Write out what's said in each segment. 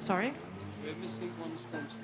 Sorry? We're missing one sponsor.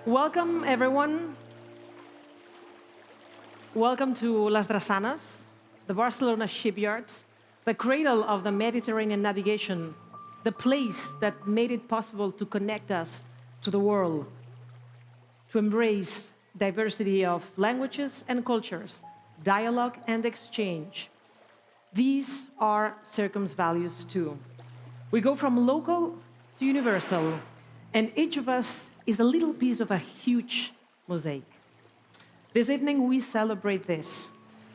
Welcome, everyone. Welcome to Las Drassanes, the Barcelona shipyards, the cradle of the Mediterranean navigation, the place that made it possible to connect us to the world, to embrace diversity of languages and cultures, dialogue and exchange. These are CIRCOM's values too. We go from local to universal, and each of us is a little piece of a huge mosaic. This evening we celebrate this,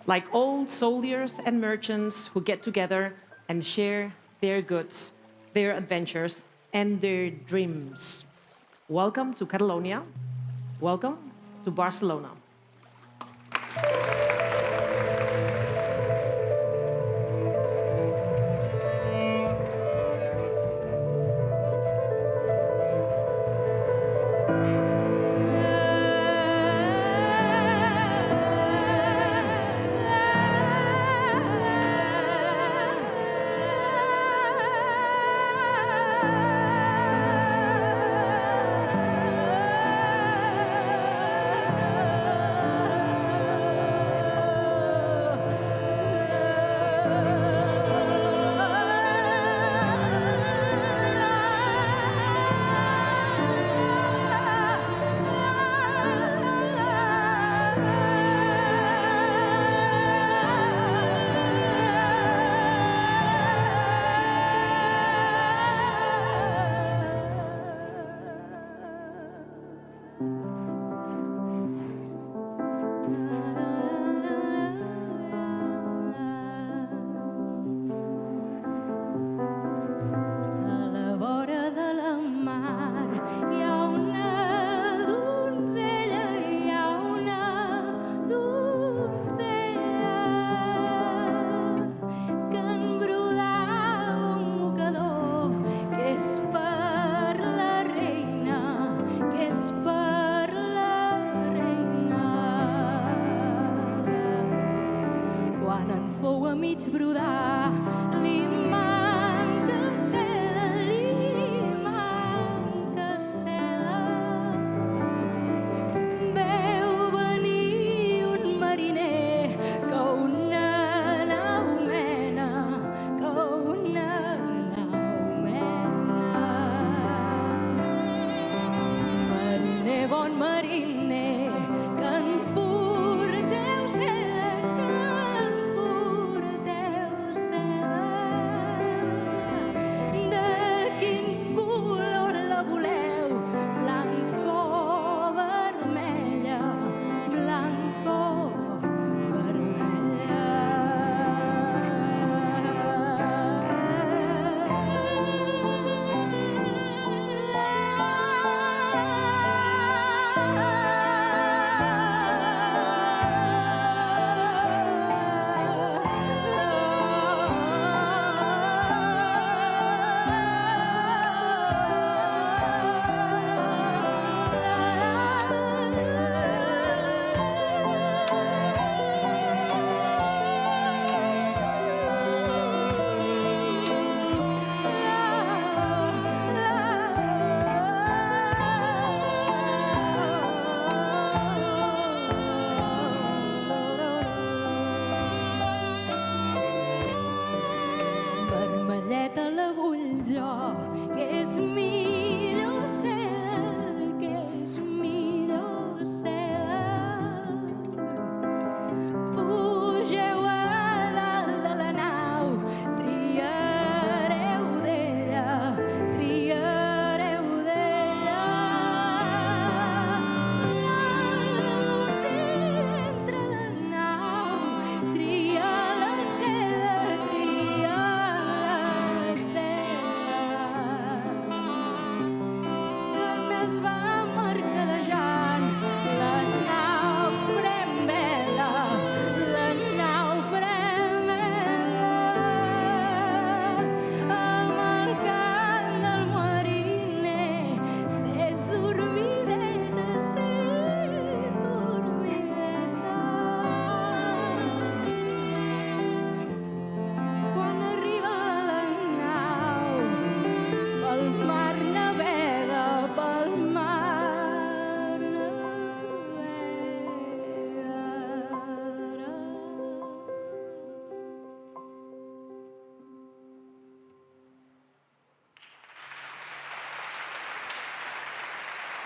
like old soldiers and merchants who get together and share their goods, their adventures, and their dreams. Welcome to Catalonia. Welcome to Barcelona.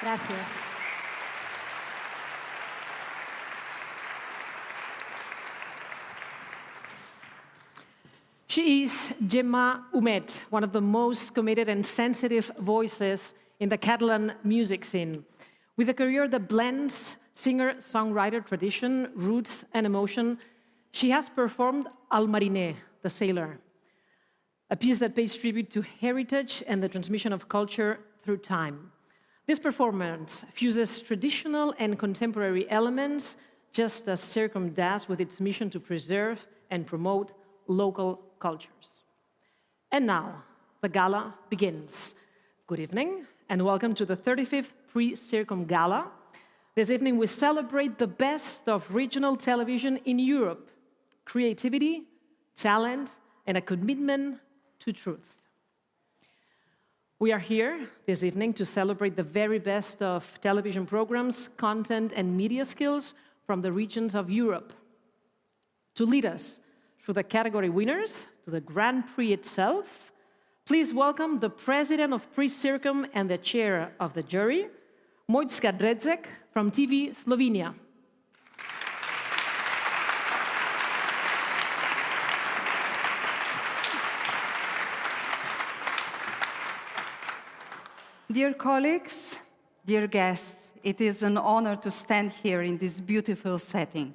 Gràcies. She is Gemma Humet, one of the most committed and sensitive voices in the Catalan music scene. With a career that blends singer-songwriter tradition, roots, and emotion, she has performed Al Mariner, The Sailor, a piece that pays tribute to heritage and the transmission of culture through time. This performance fuses traditional and contemporary elements, just as CIRCOM does with its mission to preserve and promote local cultures. And now, the gala begins. Good evening, and welcome to the 35th Prix CIRCOM Gala. This evening, we celebrate the best of regional television in Europe, creativity, talent, and a commitment to truth. We are here this evening to celebrate the very best of television programs, content, and media skills from the regions of Europe. To lead us through the category winners, to the Grand Prix itself, please welcome the president of Prix CIRCOM and the chair of the jury, Mojca Dredzek from TV Slovenia. Dear colleagues, dear guests, it is an honor to stand here in this beautiful setting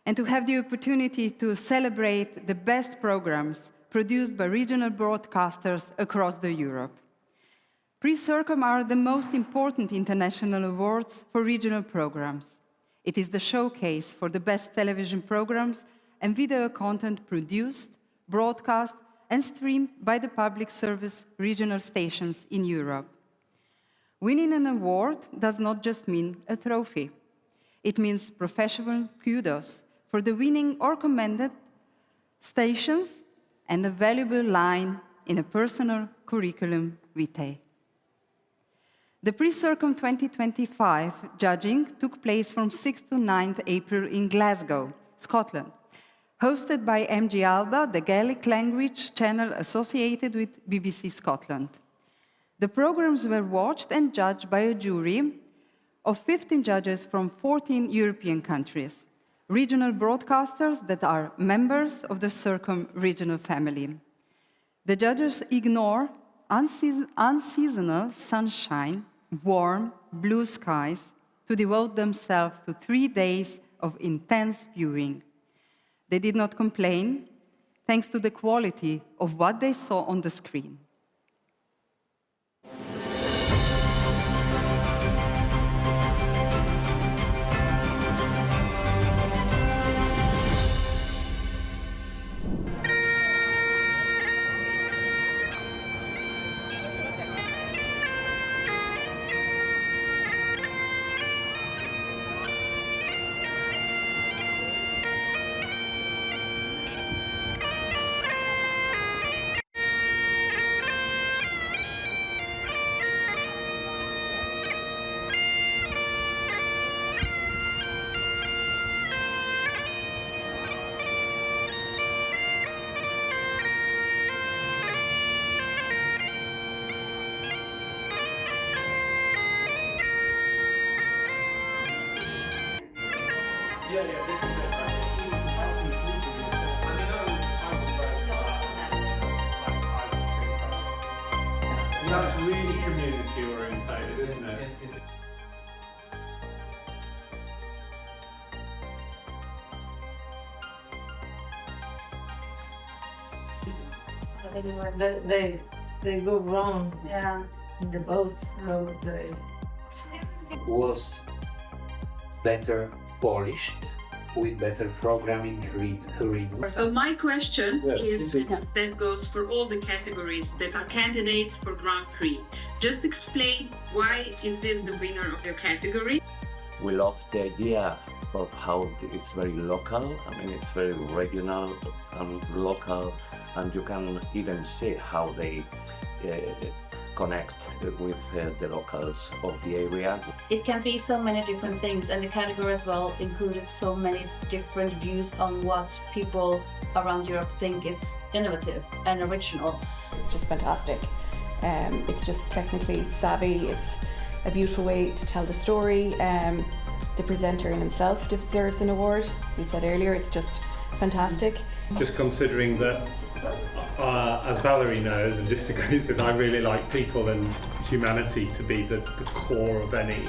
and to have the opportunity to celebrate the best programs produced by regional broadcasters across Europe. Prix CIRCOM are the most important international awards for regional programs. It is the showcase for the best television programs and video content produced, broadcast, and streamed by the public service regional stations in Europe. Winning an award does not just mean a trophy. It means professional kudos for the winning or commended stations and a valuable line in a personal curriculum vitae. The Prix CIRCOM 2025 judging took place from 6th to 9th April in Glasgow, Scotland, hosted by MG Alba, the Gaelic language channel associated with BBC Scotland. The programs were watched and judged by a jury of 15 judges from 14 European countries, regional broadcasters that are members of the CIRCOM regional family. The judges ignore unseasonal sunshine, warm, blue skies to devote themselves to 3 days of intense viewing. They did not complain, thanks to the quality of what they saw on the screen. Yeah, this is it. That's really community orientated, isn't it? Yes, yes. They go wrong, yeah, in the boats, so they Was better polished with better programming read. So my question is that goes for all the categories that are candidates for Grand Prix. Just explain why is this the winner of your category? We love the idea of how it's very local. I mean, it's very regional and local, and you can even see how they connect with the locals of the area. It can be so many different things, and the category as well included so many different views on what people around Europe think is innovative and original. It's just fantastic. It's just technically savvy. It's a beautiful way to tell the story. The presenter in himself deserves an award. As you said earlier, it's just fantastic. Just considering that, as Valerie knows and disagrees with, I really like people and humanity to be the core of any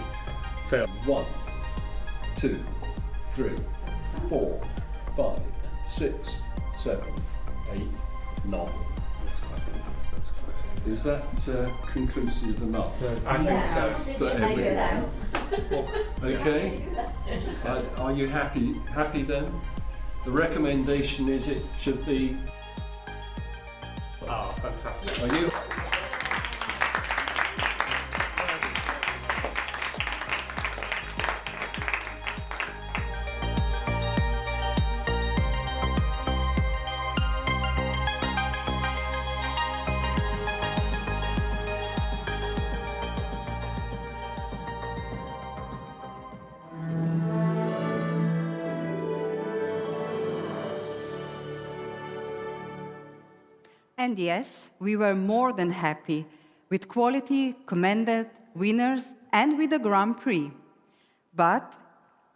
film. 1, 2, 3, 4, 5, 6, 7, 8, 9. Is that conclusive enough? I think so. For everyone? Okay. Are you happy then? The recommendation is it should be. Oh, fantastic. Are you? And yes, we were more than happy with quality, commended winners, and with the Grand Prix. But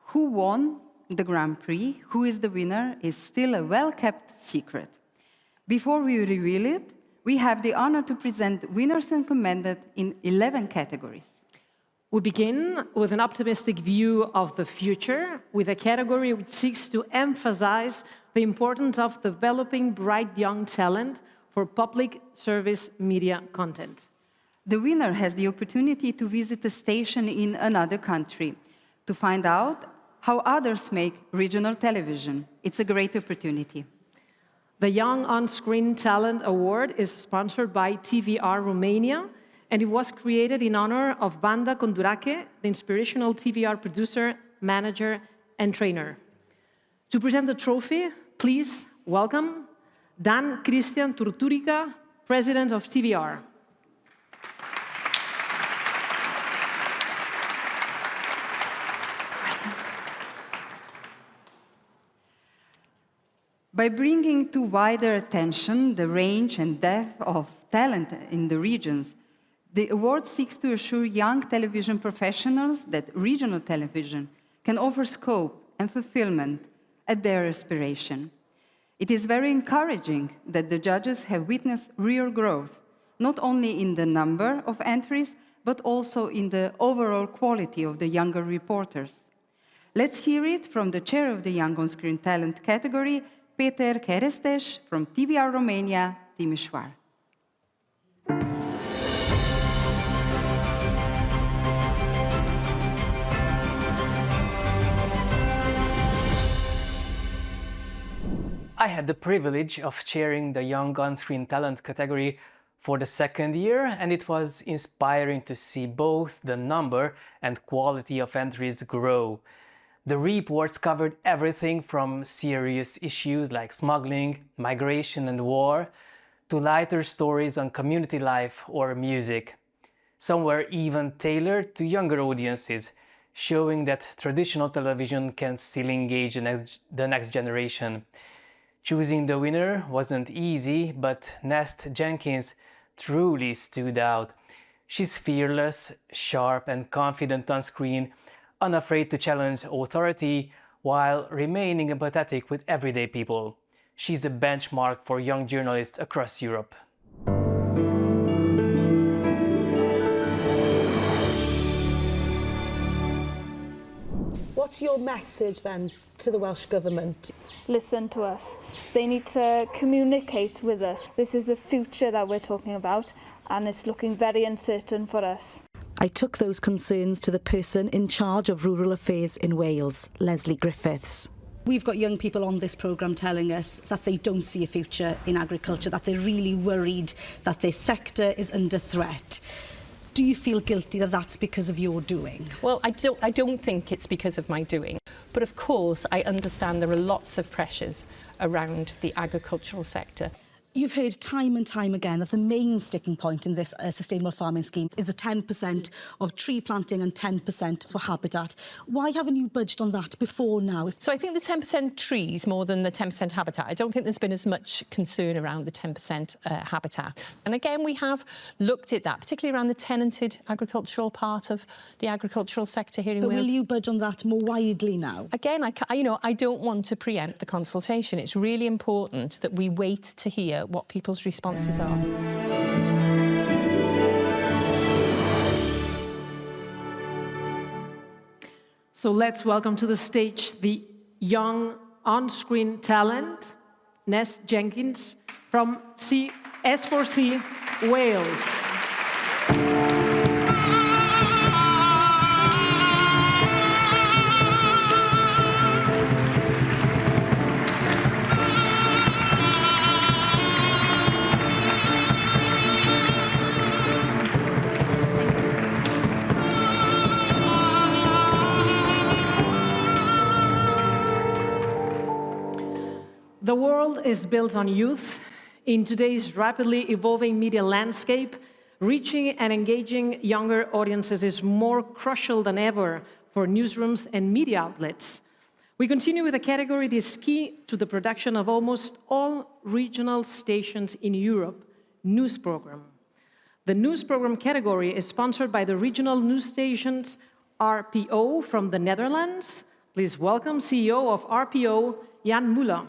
who won the Grand Prix, who is the winner, is still a well-kept secret. Before we reveal it, we have the honor to present winners and commended in 11 categories. We begin with an optimistic view of the future, with a category which seeks to emphasize the importance of developing bright young talent for public service media content. The winner has the opportunity to visit a station in another country to find out how others make regional television. It's a great opportunity. The Young On-Screen Talent Award is sponsored by TVR Romania, and it was created in honor of Banda Condurache, the inspirational TVR producer, manager, and trainer. To present the trophy, please welcome Dan Christian Turturica, president of TVR. By bringing to wider attention the range and depth of talent in the regions, the award seeks to assure young television professionals that regional television can offer scope and fulfillment at their aspiration. It is very encouraging that the judges have witnessed real growth, not only in the number of entries, but also in the overall quality of the younger reporters. Let's hear it from the chair of the Young On-Screen Talent category, Peter Kerestes from TVR Romania, Timișoara. I had the privilege of chairing the Young On-Screen Talent category for the second year, and it was inspiring to see both the number and quality of entries grow. The reports covered everything from serious issues like smuggling, migration and war, to lighter stories on community life or music. Some were even tailored to younger audiences, showing that traditional television can still engage the next generation. Choosing the winner wasn't easy, but Nest Jenkins truly stood out. She's fearless, sharp and confident on screen, unafraid to challenge authority while remaining empathetic with everyday people. She's a benchmark for young journalists across Europe. What's your message then to the Welsh Government? Listen to us. They need to communicate with us. This is the future that we're talking about, and it's looking very uncertain for us. I took those concerns to the person in charge of rural affairs in Wales, Leslie Griffiths. We've got young people on this programme telling us that they don't see a future in agriculture, that they're really worried that their sector is under threat. Do you feel guilty that that's because of your doing? Well, I don't think it's because of my doing. But of course, I understand there are lots of pressures around the agricultural sector. You've heard time and time again that the main sticking point in this sustainable farming scheme is the 10% of tree planting and 10% for habitat. Why haven't you budged on that before now? So I think the 10% trees more than the 10% habitat. I don't think there's been as much concern around the 10% habitat. And again, we have looked at that, particularly around the tenanted agricultural part of the agricultural sector here in Wales. But will you budge on that more widely now? Again, I don't want to preempt the consultation. It's really important that we wait to hear what people's responses are. So let's welcome to the stage the young on-screen talent, Ness Jenkins from S4C Wales. The world is built on youth. In today's rapidly evolving media landscape, reaching and engaging younger audiences is more crucial than ever for newsrooms and media outlets. We continue with a category that is key to the production of almost all regional stations in Europe, news program. The news program category is sponsored by the regional news stations RPO from the Netherlands. Please welcome CEO of RPO, Jan Muller.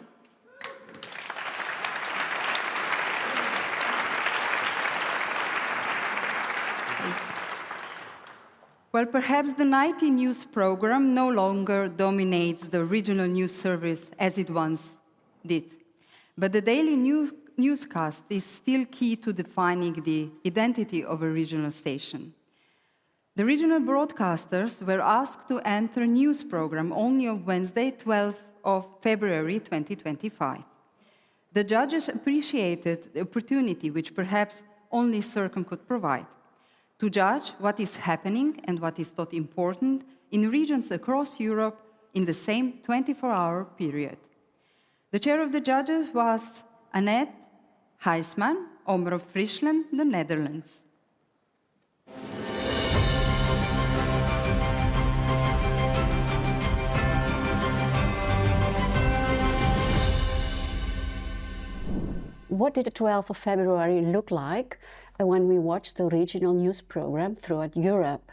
Well, perhaps the nightly news program no longer dominates the regional news service as it once did. But the daily newscast is still key to defining the identity of a regional station. The regional broadcasters were asked to enter news program only on Wednesday, 12th of February 2025. The judges appreciated the opportunity which perhaps only CIRCOM could provide, to judge what is happening and what is thought important in regions across Europe in the same 24-hour period. The chair of the judges was Annette Heisman, Omroep Friesland, the Netherlands. What did the 12th of February look like when we watched the regional news program throughout Europe?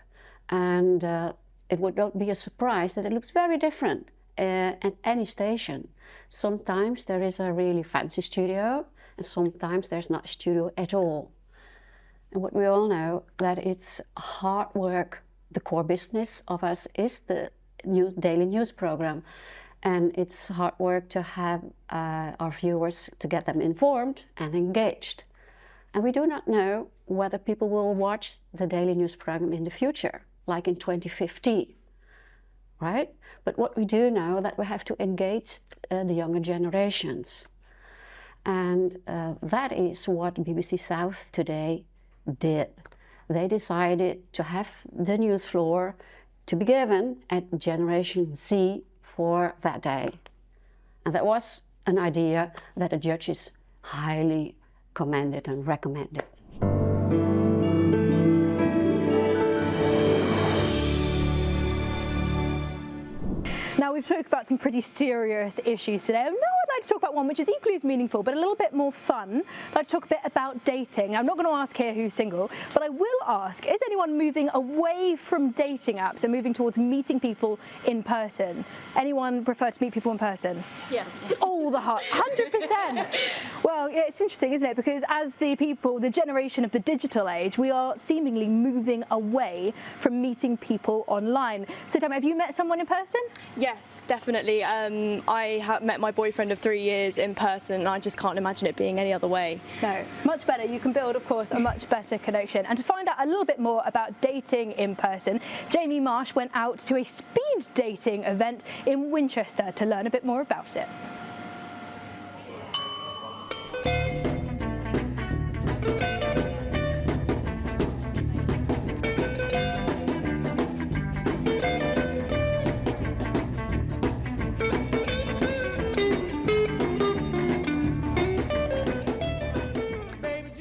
And it would not be a surprise that it looks very different at any station. Sometimes there is a really fancy studio, and sometimes there's not a studio at all. And what we all know, that it's hard work. The core business of us is the daily news program. And it's hard work to have our viewers, to get them informed and engaged. And we do not know whether people will watch the daily news program in the future, like in 2050, right? But what we do know that we have to engage the younger generations. And that is what BBC South today did. They decided to have the news floor to be given at Generation Z for that day. And that was an idea that the judges highly commended and recommended. Now, we've talked about some pretty serious issues today. Now I'd like to talk about one which is equally as meaningful, but a little bit more fun. I'd like to talk a bit about dating. Now, I'm not going to ask here who's single, but I will ask, is anyone moving away from dating apps and moving towards meeting people in person? Anyone prefer to meet people in person? Yes. Oh, the heart, 100%. Well, it's interesting, isn't it? Because as the generation of the digital age, we are seemingly moving away from meeting people online. So, Tam, have you met someone in person? Yes, definitely. I have met my boyfriend of 3 years in person, and I just can't imagine it being any other way. No, much better. You can build, of course, a much better connection. And to find out a little bit more about dating in person, Jamie Marsh went out to a speed dating event in Winchester to learn a bit more about it.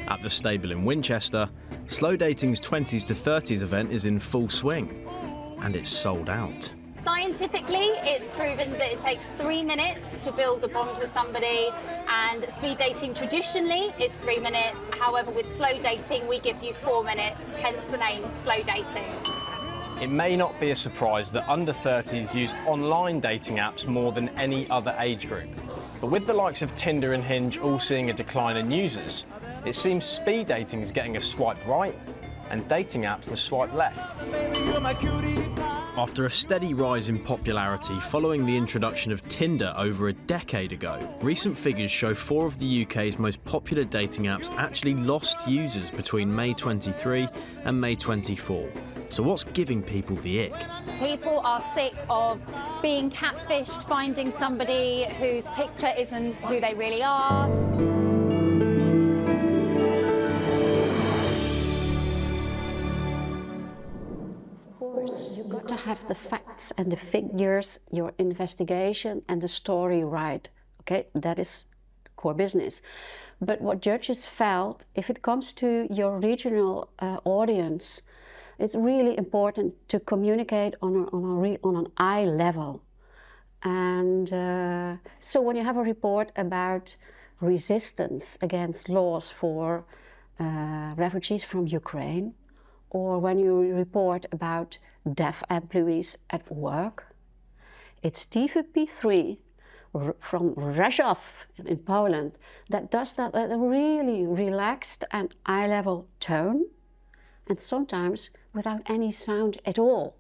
At the Stable in Winchester, Slow Dating's 20s to 30s event is in full swing, and it's sold out. Scientifically, it's proven that it takes 3 minutes to build a bond with somebody, and speed dating traditionally is 3 minutes. However, with slow dating, we give you 4 minutes, hence the name slow dating. It may not be a surprise that under 30s use online dating apps more than any other age group. But with the likes of Tinder and Hinge all seeing a decline in users, it seems speed dating is getting a swipe right and dating apps the swipe left. After a steady rise in popularity following the introduction of Tinder over a decade ago, recent figures show 4 of the UK's most popular dating apps actually lost users between May 23 and May 24. So what's giving people the ick? People are sick of being catfished, finding somebody whose picture isn't who they really are. You've got to have the facts and the figures, your investigation and the story right. Okay, that is core business. But what judges felt, if it comes to your regional audience, it's really important to communicate on an eye level. And so when you have a report about resistance against laws for refugees from Ukraine, or when you report about deaf employees at work, it's TVP3 from Rzeszów in Poland that does that at a really relaxed and eye-level tone, and sometimes without any sound at all.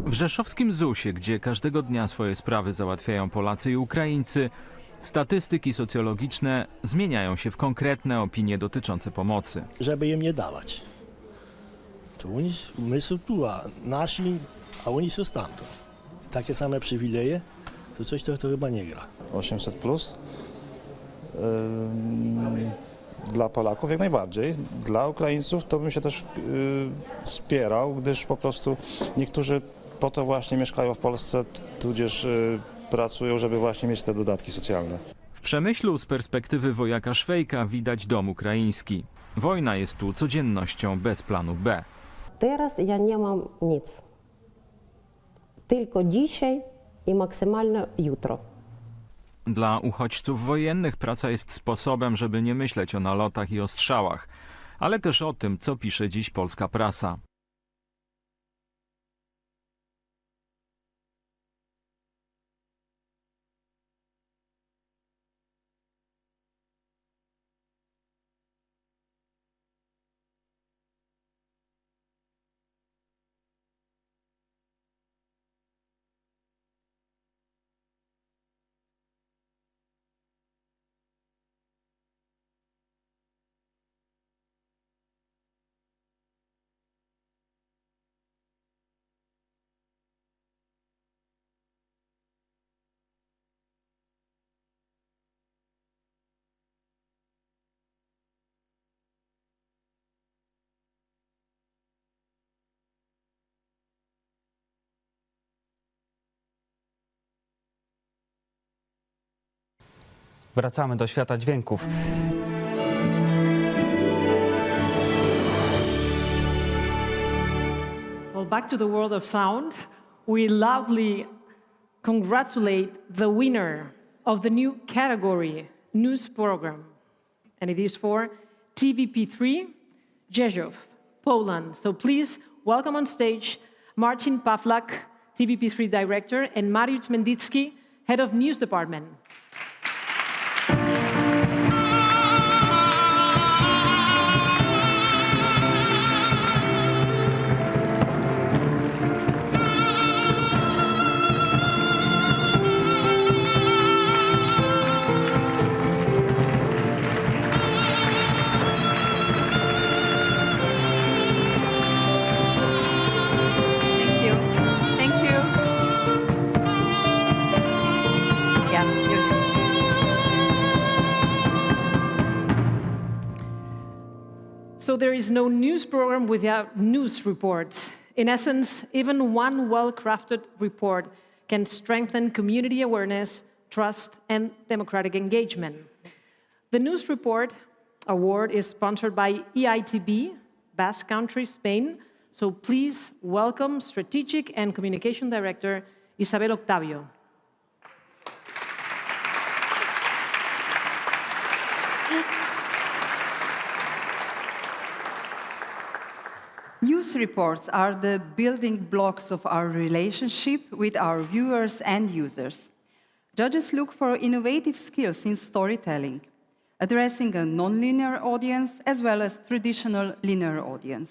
W rzeszowskim ZUS-ie, gdzie każdego dnia swoje sprawy załatwiają Polacy i Ukraińcy, statystyki socjologiczne zmieniają się w konkretne opinie dotyczące pomocy. Żeby im nie dawać. To my są tu, a nasi, a oni są stamtąd. Takie same przywileje, to coś to chyba nie gra. 800 plus? Dla Polaków jak najbardziej. Dla Ukraińców to bym się też spierał, gdyż po prostu niektórzy po to właśnie mieszkają w Polsce, tudzież pracują, żeby właśnie mieć te dodatki socjalne. W Przemyślu z perspektywy wojaka Szwejka widać dom ukraiński. Wojna jest tu codziennością bez planu B. Teraz ja nie mam nic. Tylko dzisiaj i maksymalnie jutro. Dla uchodźców wojennych praca jest sposobem, żeby nie myśleć o nalotach i ostrzałach, ale też o tym, co pisze dziś polska prasa. Wracamy do świata dźwięków. Well, back to the world of sound. We loudly congratulate the winner of the new category, news program. And it is for TVP3 Rzeszów, Poland. So please welcome on stage Marcin Pawlak, TVP3 director, and Mariusz Mendicki, head of news department. So there is no news program without news reports. In essence, even one well-crafted report can strengthen community awareness, trust, and democratic engagement. The News Report Award is sponsored by EITB, Basque Country, Spain. So please welcome Strategic and Communication Director Isabel Octavio. News reports are the building blocks of our relationship with our viewers and users. Judges look for innovative skills in storytelling, addressing a non-linear audience as well as traditional linear audience.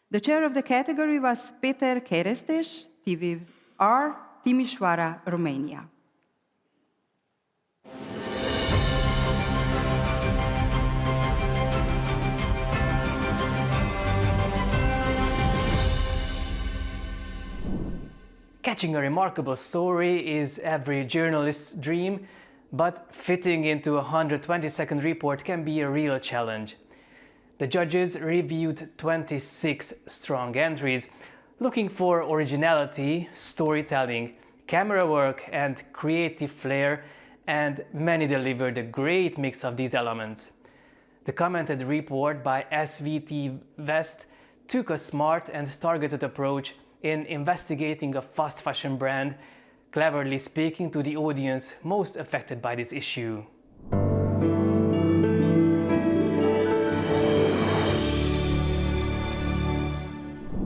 The chair of the category was Peter Kerestes, TVR, Timișoara, Romania. Catching a remarkable story is every journalist's dream, but fitting into a 120-second report can be a real challenge. The judges reviewed 26 strong entries, looking for originality, storytelling, camera work, and creative flair, and many delivered a great mix of these elements. The commented report by SVT West took a smart and targeted approach in investigating a fast fashion brand, cleverly speaking to the audience most affected by this issue.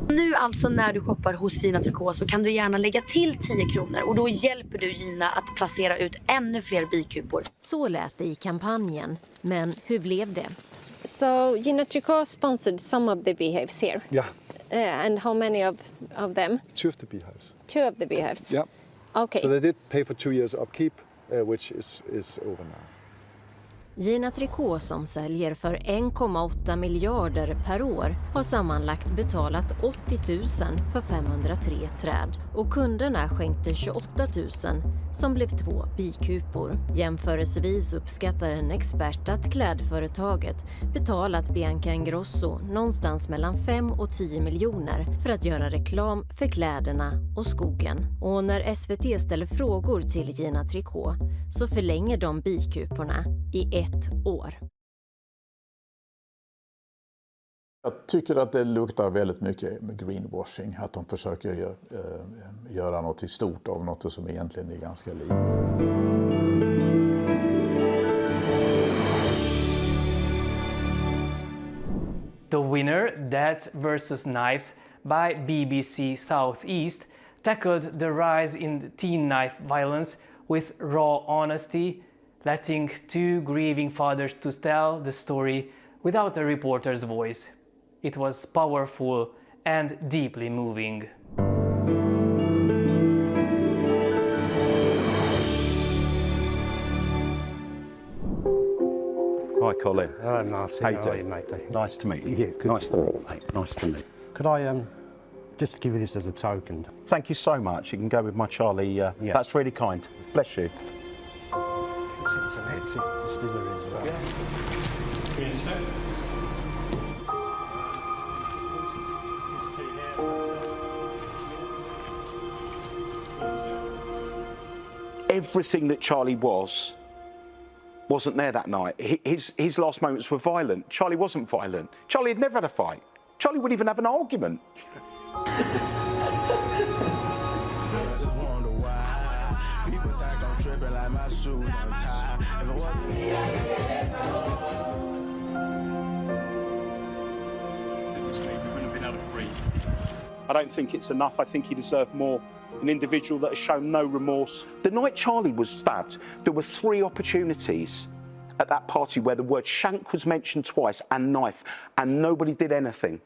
Nu alltså när du shoppar hos Gina Tricot så kan du gärna lägga till 10 kronor och då hjälper du Gina att placera ut ännu fler bikupor. Så lät det i kampanjen, men hur blev det? So Gina Tricot sponsored some of the beehives here. Yeah. And how many of them? 2 of the beehives. 2 of the beehives? Yeah. Okay. So they did pay for 2 years upkeep, which is over now. Gina Tricot som säljer för 1,8 miljarder per år har sammanlagt betalat 80 000 för 503 träd och kunderna skänkte 28 000 som blev 2 bikupor. Jämförelsevis uppskattar en expert att klädföretaget betalat Bianca Ingrosso någonstans mellan 5 och 10 miljoner för att göra reklam för kläderna och skogen. Och när SVT ställer frågor till Gina Tricot så förlänger de bikuporna i 1 år. Jag tycker att det luktar väldigt mycket med greenwashing, att de försöker göra något stort av något som egentligen är ganska litet. The winner, Dads vs. Knives by BBC Southeast, tackled the rise in teen knife violence with raw honesty, letting 2 grieving fathers to tell the story without a reporter's voice. It was powerful and deeply moving. Hi, Colin. Hello, Martin. How How are you, mate? Nice to meet you. Yeah, good. Nice to meet you, mate. Nice to meet you. Could I just give you this as a token? Thank you so much. You can go with my Charlie. Yeah. That's really kind. Bless you. It's an active distillery as well. Everything that Charlie wasn't there that night. His last moments were violent. Charlie wasn't violent. Charlie had never had a fight. Charlie wouldn't even have an argument. I don't think it's enough. I think he deserved more. An individual that has shown no remorse. The night Charlie was stabbed, there were 3 opportunities at that party where the word shank was mentioned twice and knife, and nobody did anything.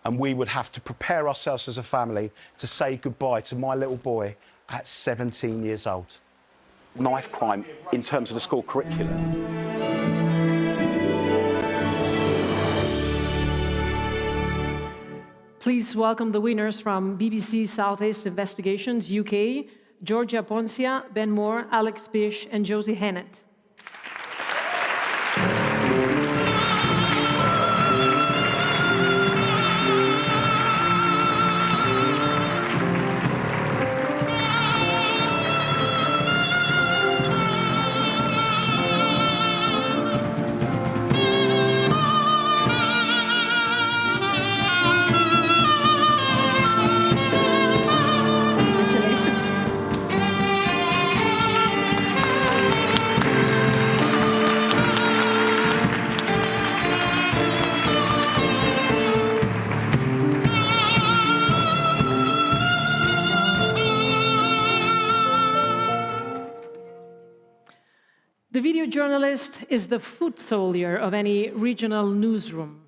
And we would have to prepare ourselves as a family to say goodbye to my little boy at 17 years old. Knife crime in terms of the school curriculum. Please welcome the winners from BBC Southeast Investigations, UK, Georgia Poncia, Ben Moore, Alex Bish, and Josie Hennett. The video journalist is the foot soldier of any regional newsroom,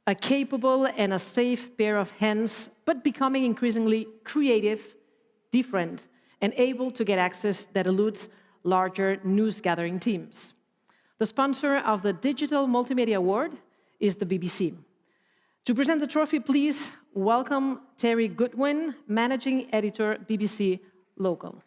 a capable and a safe pair of hands, but becoming increasingly creative, different, and able to get access that eludes larger news-gathering teams. The sponsor of the Digital Multimedia Award is the BBC. To present the trophy, please welcome Terry Goodwin, Managing Editor, BBC Local.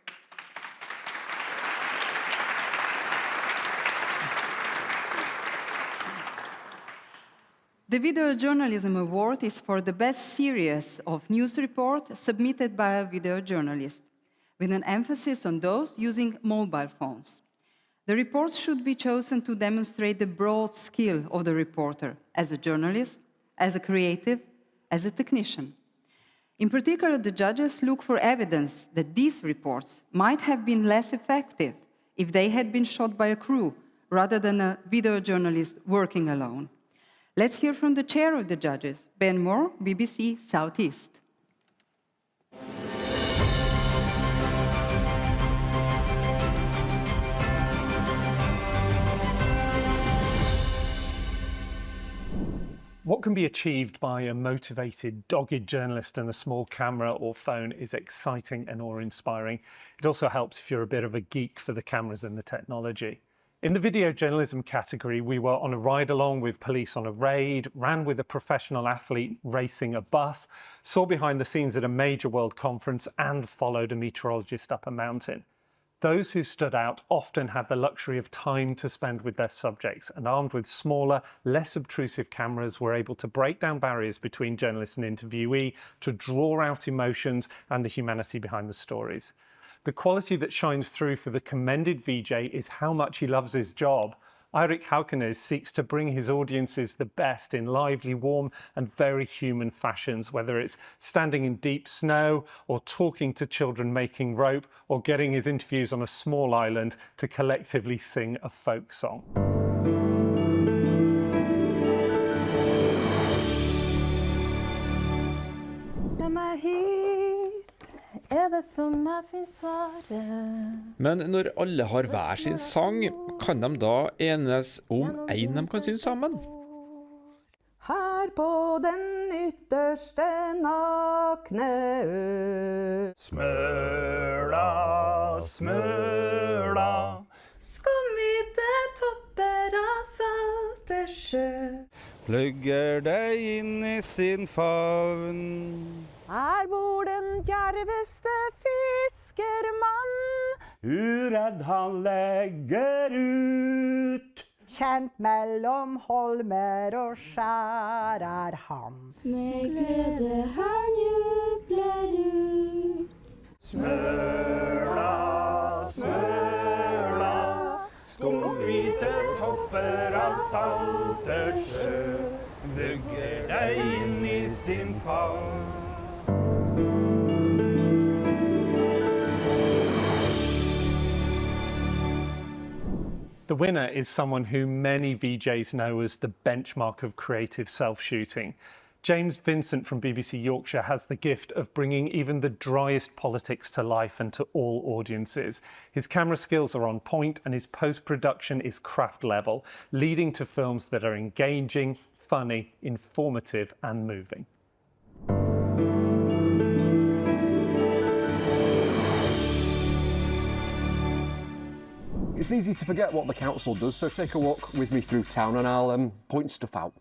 The Video Journalism Award is for the best series of news reports submitted by a video journalist, with an emphasis on those using mobile phones. The reports should be chosen to demonstrate the broad skill of the reporter as a journalist, as a creative, as a technician. In particular, the judges look for evidence that these reports might have been less effective if they had been shot by a crew rather than a video journalist working alone. Let's hear from the chair of the judges, Ben Moore, BBC Southeast. What can be achieved by a motivated, dogged journalist and a small camera or phone is exciting and awe-inspiring. It also helps if you're a bit of a geek for the cameras and the technology. In the video journalism category, we were on a ride-along with police on a raid, ran with a professional athlete racing a bus, saw behind the scenes at a major world conference, and followed a meteorologist up a mountain. Those who stood out often had the luxury of time to spend with their subjects, and armed with smaller, less obtrusive cameras, were able to break down barriers between journalist and interviewee, to draw out emotions and the humanity behind the stories. The quality that shines through for the commended VJ is how much he loves his job. Eirik Haukenes seeks to bring his audiences the best in lively, warm and very human fashions, whether it's standing in deep snow or talking to children making rope or getting his interviews on a small island to collectively sing a folk song. Men når alle har hver sin sang, kan de da enes om en de kan synge sammen? Her på den ytterste nakne ø. Smøla, smøla, skumhvite topper av salte sjø. Plugger deg inn i sin favn. Her bor den djerveste fiskermann. Uredd han legger ut. Kjent mellom holmer og skjær er han. Med glede han jubler ut. Smøla, smøla, skumhvite topper av salte sjø. Vugger deg inn i sin favn. The winner is someone who many VJs know as the benchmark of creative self-shooting. James Vincent from BBC Yorkshire has the gift of bringing even the driest politics to life and to all audiences. His camera skills are on point and his post-production is craft level, leading to films that are engaging, funny, informative and moving. It's easy to forget what the council does, so take a walk with me through town and I'll point stuff out.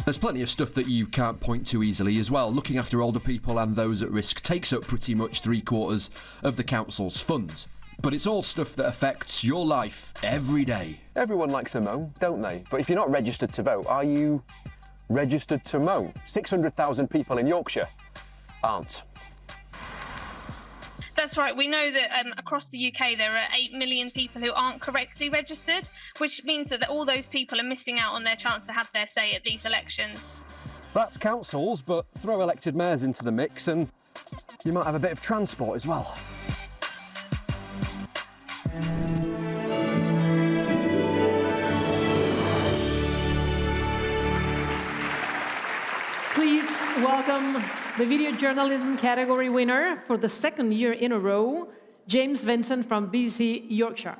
There's plenty of stuff that you can't point to easily as well. Looking after older people and those at risk takes up pretty much 3/4 of the council's funds. But it's all stuff that affects your life every day. Everyone likes a moan, don't they? But if you're not registered to vote, are you registered to moan? 600,000 people in Yorkshire aren't. That's right. We know that across the UK there are 8 million people who aren't correctly registered, which means that all those people are missing out on their chance to have their say at these elections. That's councils, but throw elected mayors into the mix and You might have a bit of transport as well. Please welcome the video journalism category winner for the second year in a row, James Vincent from BC, Yorkshire.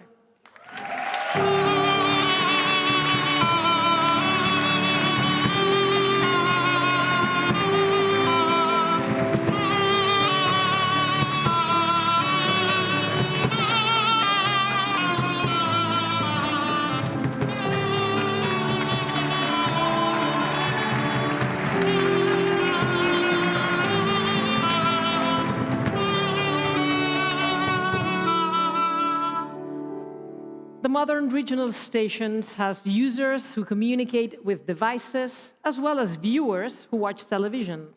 The modern regional stations has users who communicate with devices, as well as viewers who watch television.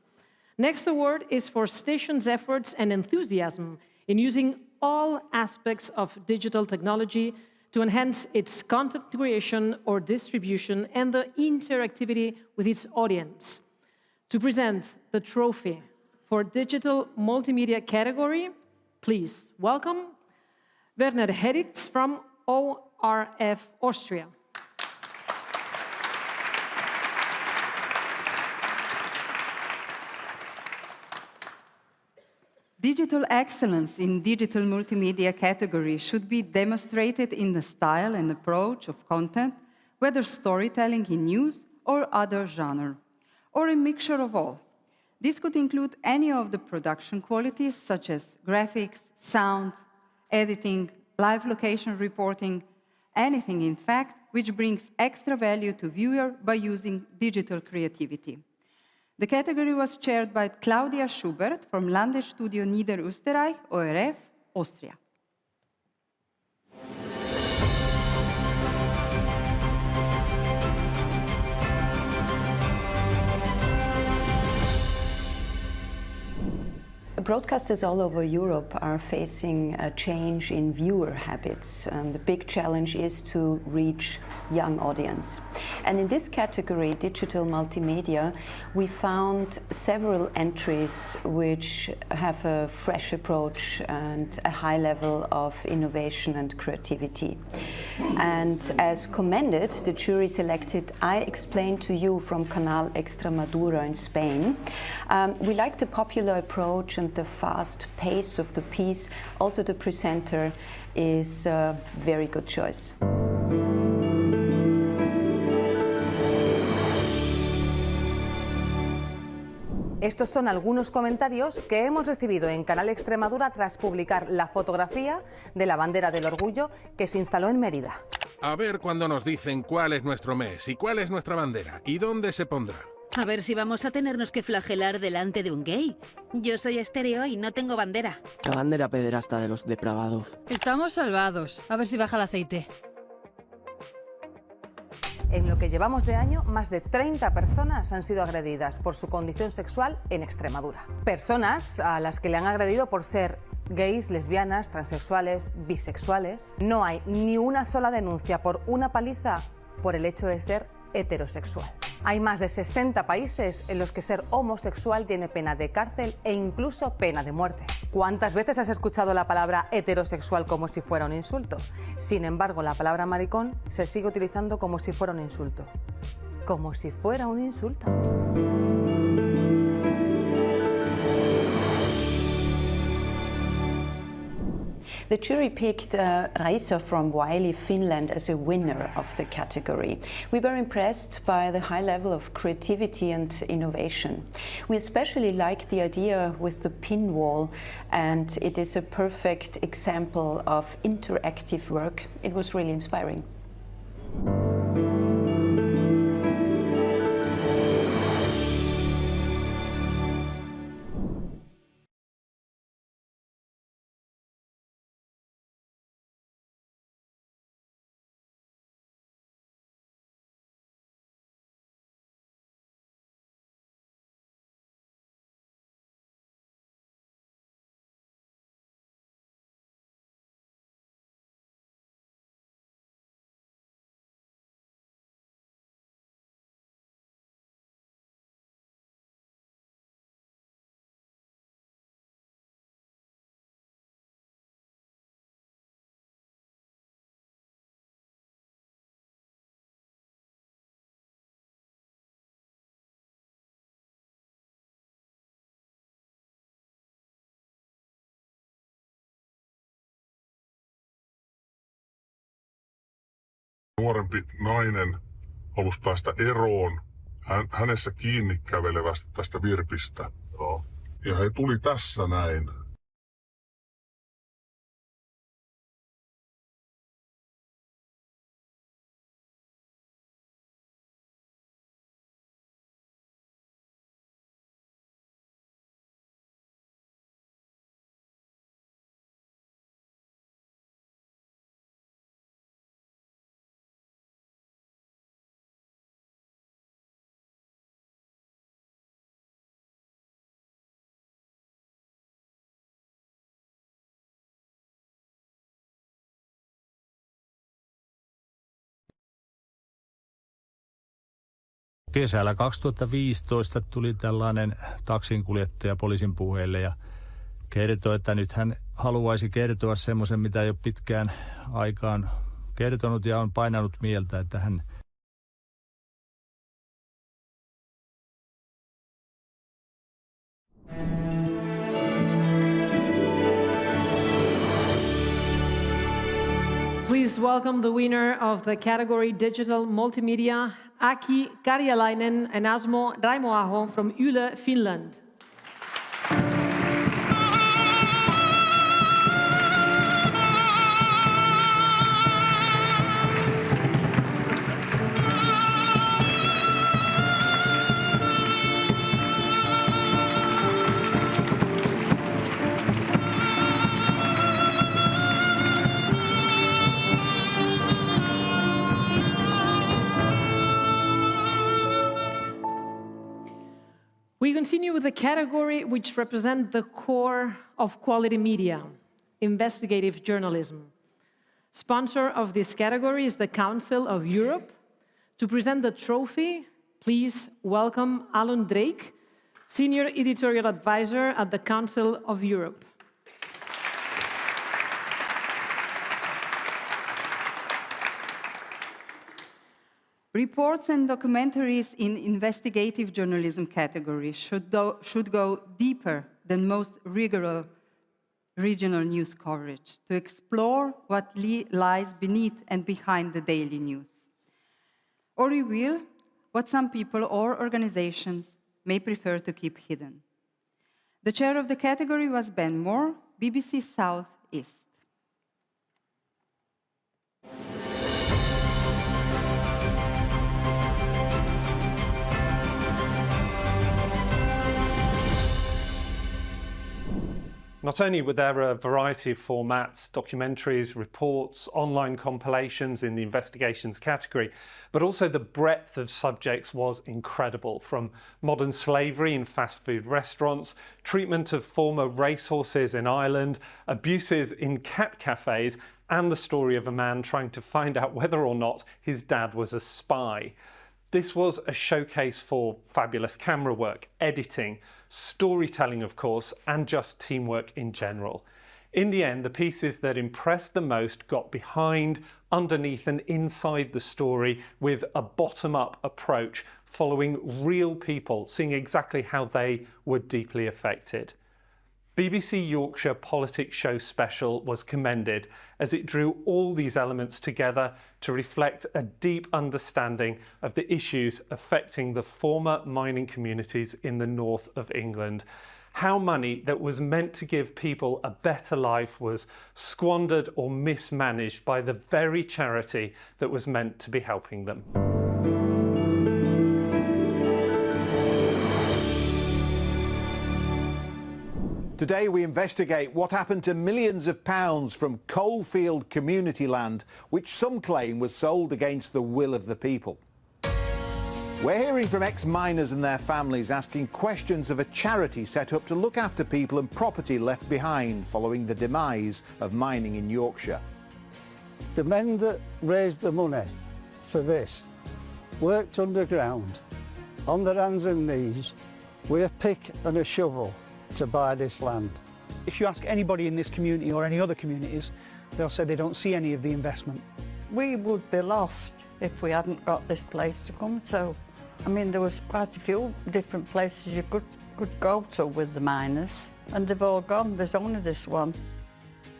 Next award is for stations' efforts and enthusiasm in using all aspects of digital technology to enhance its content creation or distribution and the interactivity with its audience. To present the trophy for digital multimedia category, please welcome Werner Heritz from ORF Austria. Digital excellence in digital multimedia category should be demonstrated in the style and approach of content, whether storytelling in news or other genre, or a mixture of all. This could include any of the production qualities such as graphics, sound, editing, live location reporting, anything in fact which brings extra value to viewer by using digital creativity. The category was chaired by Claudia Schubert from Landesstudio Niederösterreich, ORF, Austria. Broadcasters all over Europe are facing a change in viewer habits. The big challenge is to reach young audience. And in this category, digital multimedia, we found several entries which have a fresh approach and a high level of innovation and creativity. And as commended, the jury selected I Explain to You from Canal Extremadura in Spain. We like the popular approach and the fast pace of the piece. Also, the presenter is a very good choice. Estos son algunos comentarios que hemos recibido en Canal Extremadura tras publicar la fotografía de la bandera del orgullo que se instaló en Mérida. A ver cuándo nos dicen cuál es nuestro mes y cuál es nuestra bandera y dónde se pondrá. A ver si vamos a tenernos que flagelar delante de un gay. Yo soy estéreo y no tengo bandera. La bandera pederasta de los depravados. Estamos salvados. A ver si baja el aceite. En lo que llevamos de año, más de 30 personas han sido agredidas por su condición sexual en Extremadura. Personas a las que le han agredido por ser gays, lesbianas, transexuales, bisexuales. No hay ni una sola denuncia por una paliza por el hecho de ser heterosexual. Hay más de 60 países en los que ser homosexual tiene pena de cárcel e incluso pena de muerte. ¿Cuántas veces has escuchado la palabra heterosexual como si fuera un insulto? Sin embargo, la palabra maricón se sigue utilizando como si fuera un insulto. Como si fuera un insulto. The jury picked Raisa from Wiley, Finland as a winner of the category. We were impressed by the high level of creativity and innovation. We especially liked the idea with the pin wall, and it is a perfect example of interactive work. It was really inspiring. nuorempi nainen halusi päästä eroon hänessä kiinni kävelevästä tästä Virpistä. Ja he tuli tässä näin. Kesällä 2015 tuli tällainen taksinkuljettaja poliisin puheille ja kertoi, että nyt hän haluaisi kertoa semmoisen, mitä ei ole pitkään aikaan kertonut ja on painanut mieltä, että hän Please welcome the winner of the category Digital Multimedia, Aki Karjalainen and Asmo Raimoaho from Yle, Finland. We continue with the category which represents the core of quality media, investigative journalism. Sponsor of this category is the Council of Europe. To present the trophy, please welcome Alun Drake, Senior Editorial Advisor at the Council of Europe. Reports and documentaries in investigative journalism category should go deeper than most rigorous regional news coverage to explore what lies beneath and behind the daily news, or reveal what some people or organizations may prefer to keep hidden. The chair of the category was Ben Moore, BBC South East. Not only were there a variety of formats, documentaries, reports, online compilations in the investigations category, but also the breadth of subjects was incredible, from modern slavery in fast food restaurants, treatment of former racehorses in Ireland, abuses in cat cafes, and the story of a man trying to find out whether or not his dad was a spy. This was a showcase for fabulous camera work, editing, storytelling, of course, and just teamwork in general. In the end, the pieces that impressed the most got behind, underneath and inside the story with a bottom-up approach, following real people, seeing exactly how they were deeply affected. BBC Yorkshire Politics Show Special was commended as it drew all these elements together to reflect a deep understanding of the issues affecting the former mining communities in the north of England. How money that was meant to give people a better life was squandered or mismanaged by the very charity that was meant to be helping them. Today we investigate what happened to millions of pounds from coalfield community land, which some claim was sold against the will of the people. We're hearing from ex-miners and their families asking questions of a charity set up to look after people and property left behind following the demise of mining in Yorkshire. The men that raised the money for this worked underground, on their hands and knees, with a pick and a shovel to buy this land. If you ask anybody in this community or any other communities, they'll say they don't see any of the investment. We would be lost if we hadn't got this place to come to. I mean, there was quite a few different places you could go to with the miners, and they've all gone. There's only this one.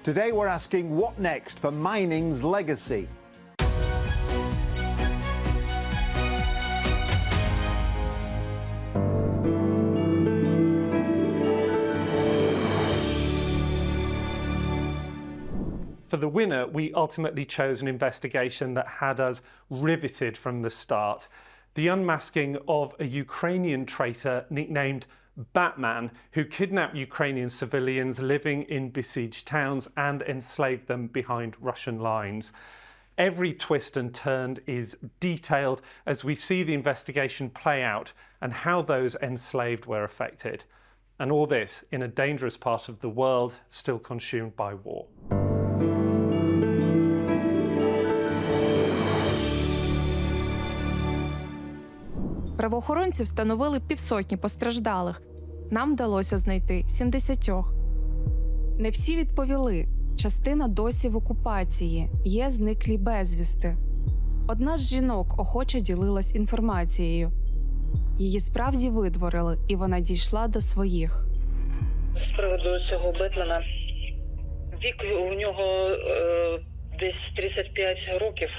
Today we're asking what next for mining's legacy. For the winner, we ultimately chose an investigation that had us riveted from the start. The unmasking of a Ukrainian traitor nicknamed Batman, who kidnapped Ukrainian civilians living in besieged towns and enslaved them behind Russian lines. Every twist and turn is detailed as we see the investigation play out and how those enslaved were affected. And all this in a dangerous part of the world still consumed by war. Правоохоронці встановили 500 постраждалих. Нам вдалося знайти 70. Не всі відповіли. Частина досі в окупації. Є зниклі безвісти. Одна з жінок охоче ділилась інформацією. Її справді видворили, і вона дійшла до своїх. З приводу цього Бетмена. Вік у нього десь 35 років.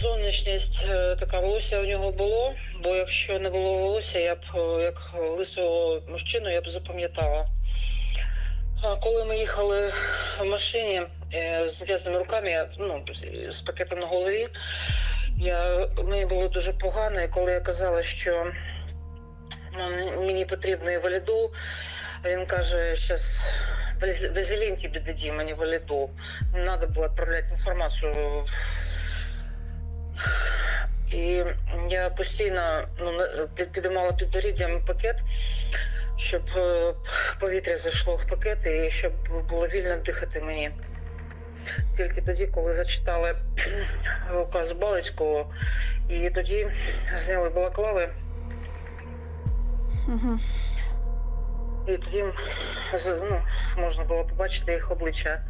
Зовнішність така, волосся у нього було, бо якщо не було волосся, я б як лисого мужчину я б запам'ятала. Коли ми їхали в машині з зв'язаними руками, з пакетом на голові, мені було дуже погано, і коли я казала, що мені потрібно інваліду, він каже, зараз вазелін тобі дадим, а не інваліду. Не треба було відправляти інформацію. І я постійно підіймала підборіддям пакет, щоб повітря зайшло в пакет і щоб було вільно дихати мені. Тільки тоді, коли зачитали указ Балицького, і тоді зняли балаклави. І тоді можна було побачити їх обличчя.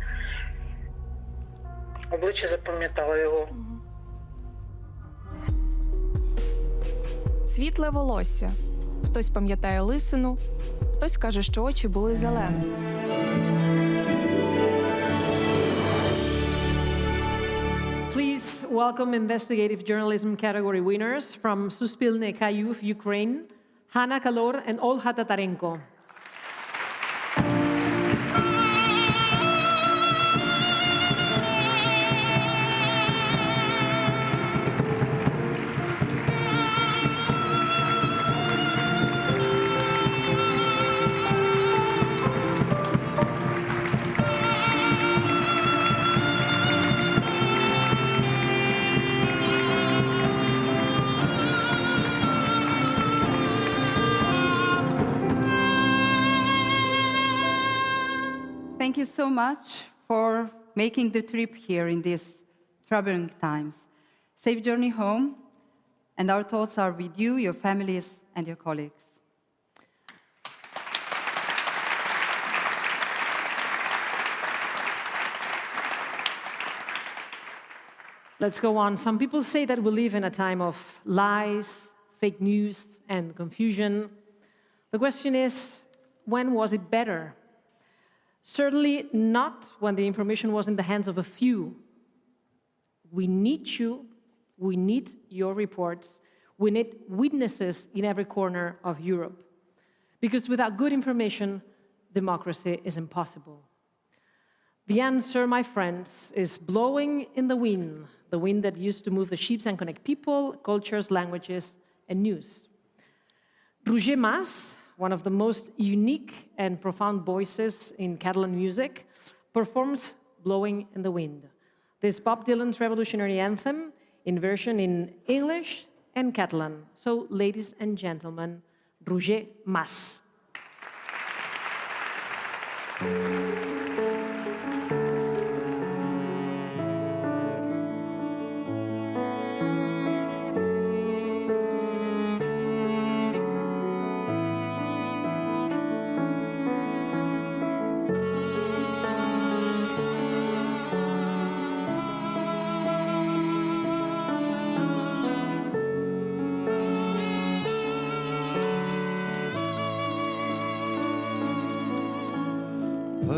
Обличчя запам'ятало його. Світле волосся. Хтось пам'ятає лисину, хтось каже, що очі були зелені. Please welcome investigative journalism category winners from Suspilne Krajów, Ukraine, Hanna Kalor and Olha Tatarenko. Thank you so much for making the trip here in these troubling times. Safe journey home, and our thoughts are with you, your families, and your colleagues. Let's go on. Some people say that we live in a time of lies, fake news, and confusion. The question is, when was it better? Certainly not when the information was in the hands of a few. We need you, we need your reports, we need witnesses in every corner of Europe. Because without good information, democracy is impossible. The answer, my friends, is blowing in the wind that used to move the ships and connect people, cultures, languages, and news. Roger Mas, one of the most unique and profound voices in Catalan music, performs Blowing in the Wind. This is Bob Dylan's revolutionary anthem in version in English and Catalan. So, ladies and gentlemen, Roger Mas.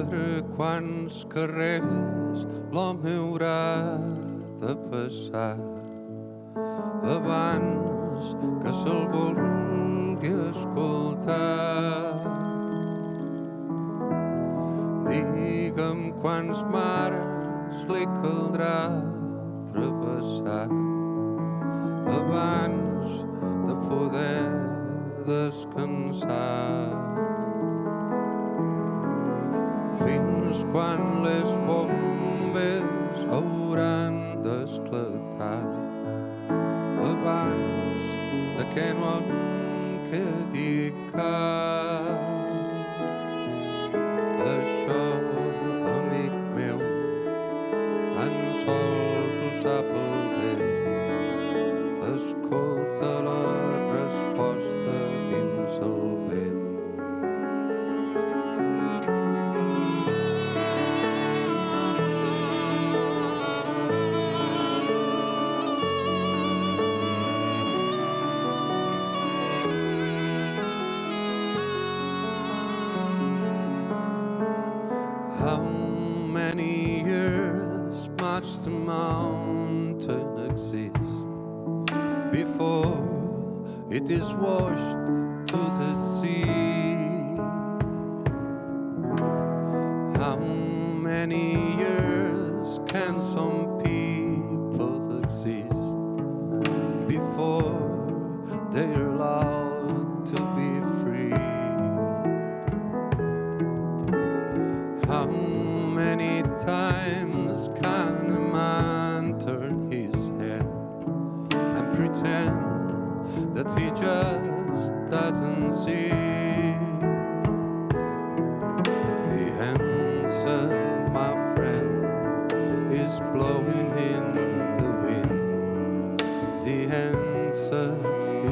Per quants carrers l'home haurà de passar abans que se'l vulgui escoltar. Digue'm quants mars li caldrà travessar abans de poder descansar. Fins quan les bombes hauran d'esclatar abans de que no en quedi cap. Això, amic meu, tan sols ho sap el vent. Escolta la resposta dins el vent. How many years must the mountain exist before it is washed to the sea? How many years can some people exist before they're allowed to be free? How many times can a man turn his head and pretend that he just doesn't see? The answer, my friend, is blowing in the wind. The answer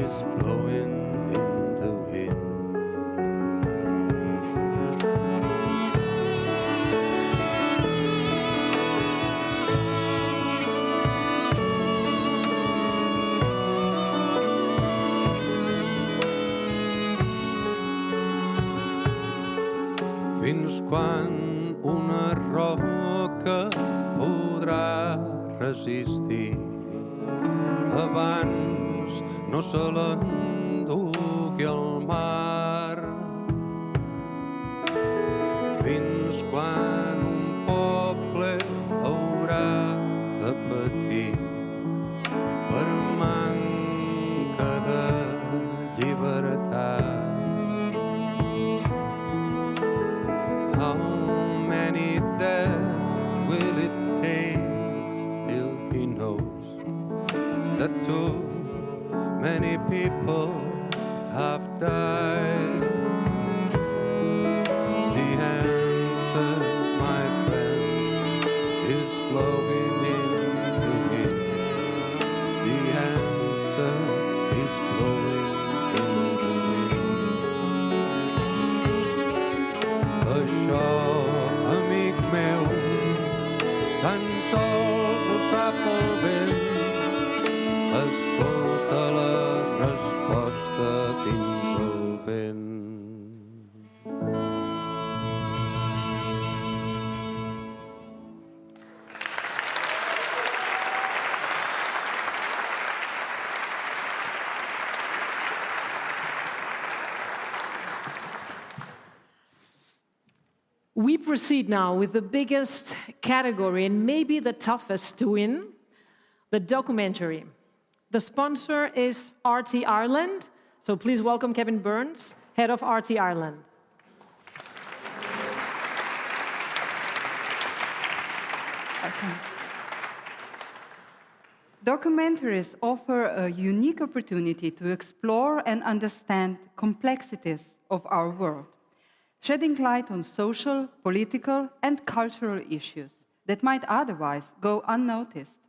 is blowing in the wind. Fins quan una roca podrà resistir abans no se l'endugui el mar? Fins quan un poble haurà de patir per manca de llibertat? How many deaths will it take till he knows that too many people have died? The answer, my friend, is blowing in the wind. The answer is blowing in the wind. Això, amic meu, tan sols ho sap el vent. Escolta la resposta dins el vent. We proceed now with the biggest category and maybe the toughest to win, the documentary. The sponsor is RT Ireland, so please welcome Kevin Burns, head of RT Ireland. Okay. Documentaries offer a unique opportunity to explore and understand complexities of our world, shedding light on social, political, and cultural issues that might otherwise go unnoticed.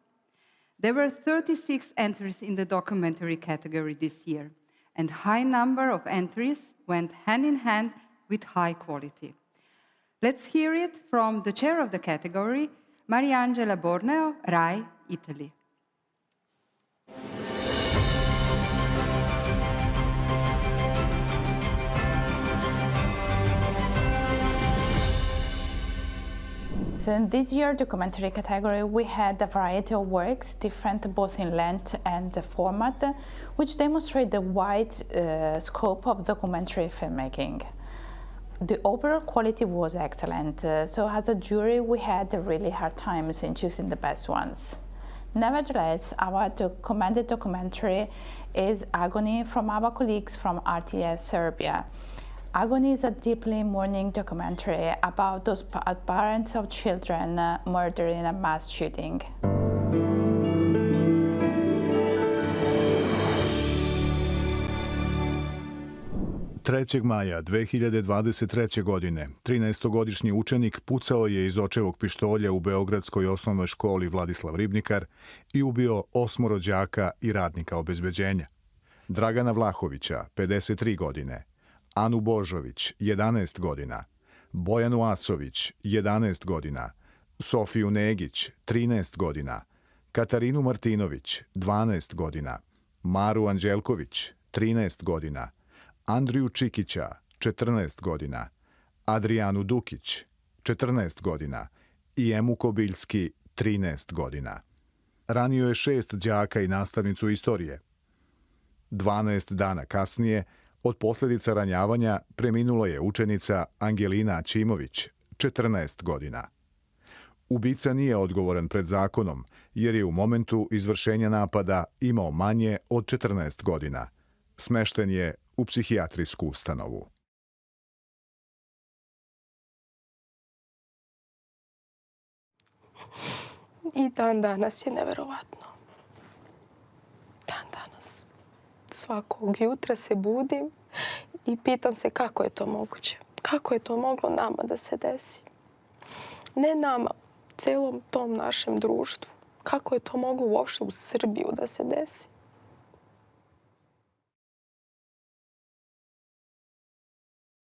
There were 36 entries in the documentary category this year, and a high number of entries went hand in hand with high quality. Let's hear it from the chair of the category, Mariangela Borneo, Rai, Italy. So in this year documentary category, we had a variety of works, different both in length and format, which demonstrate the wide scope of documentary filmmaking. The overall quality was excellent, so as a jury we had really hard times in choosing the best ones. Nevertheless, our recommended documentary is Agony from our colleagues from RTS Serbia. Agony is a deeply mourning documentary about those parents of children murdered in a mass shooting. 3. maja 2023. godine 13-godišnji učenik pucao je iz očevog pištolja u Beogradskoj osnovnoj školi Vladislav Ribnikar i ubio 8 đaka i radnika obezbeđenja. Dragana Vlahovića, 53 godine, Anu Božović, 11 godina, Bojanu Asović, 11 godina, Sofiju Negić, 13 godina, Katarinu Martinović, 12 godina, Maru Anđelković, 13 godina, Andriju Čikića, 14 godina, Adrijanu Dukić, 14 godina i Emu Kobiljski, 13 godina. Ranio je 6 đaka i nastavnicu istorije. 12 dana kasnije, od posljedica ranjavanja, preminula je učenica Angelina Ćimović, 14 godina. Ubica nije odgovoran pred zakonom, jer je u momentu izvršenja napada imao manje od 14 godina. Smešten je u psihijatrijsku ustanovu. I dan danas je neverovatno. Dan danas. Svakog jutra se budim i pitam se kako je to moguće. Kako je to moglo nama da se desi? Ne nama, celom tom našem društvu. Kako je to moglo uopšte u Srbiju da se desi?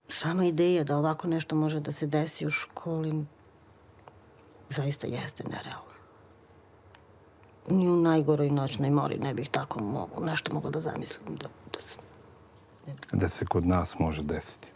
Sama ideja da ovako nešto može da se desi u školi zaista jeste nerealno. Ni u najgoroj noćnoj mori ne bih tako nešto mogla da zamislim. Da se kod nas može desiti.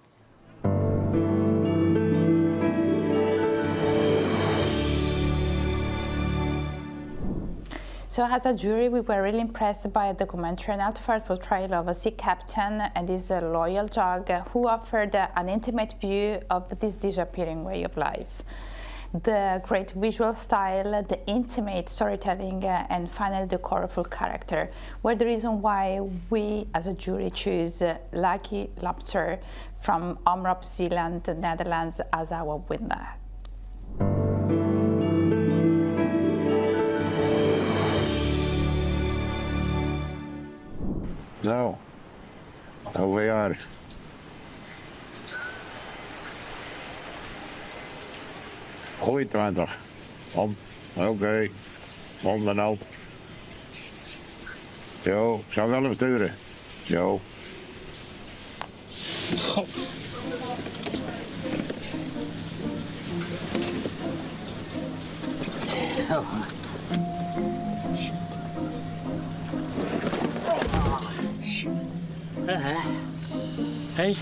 So as a jury, we were really impressed by the documentary and Altford portrayal of a sea captain and his loyal dog who offered an intimate view of this disappearing way of life. The great visual style, the intimate storytelling, and finally the colorful character were the reason why we as a jury choose Lucky Lobster from Omroep Zeeland, Netherlands as our winner. Zo, over jaar. Goeie 20. Oké. Om dan ook. Jo, ik zou wel hem sturen. Jo. Hey.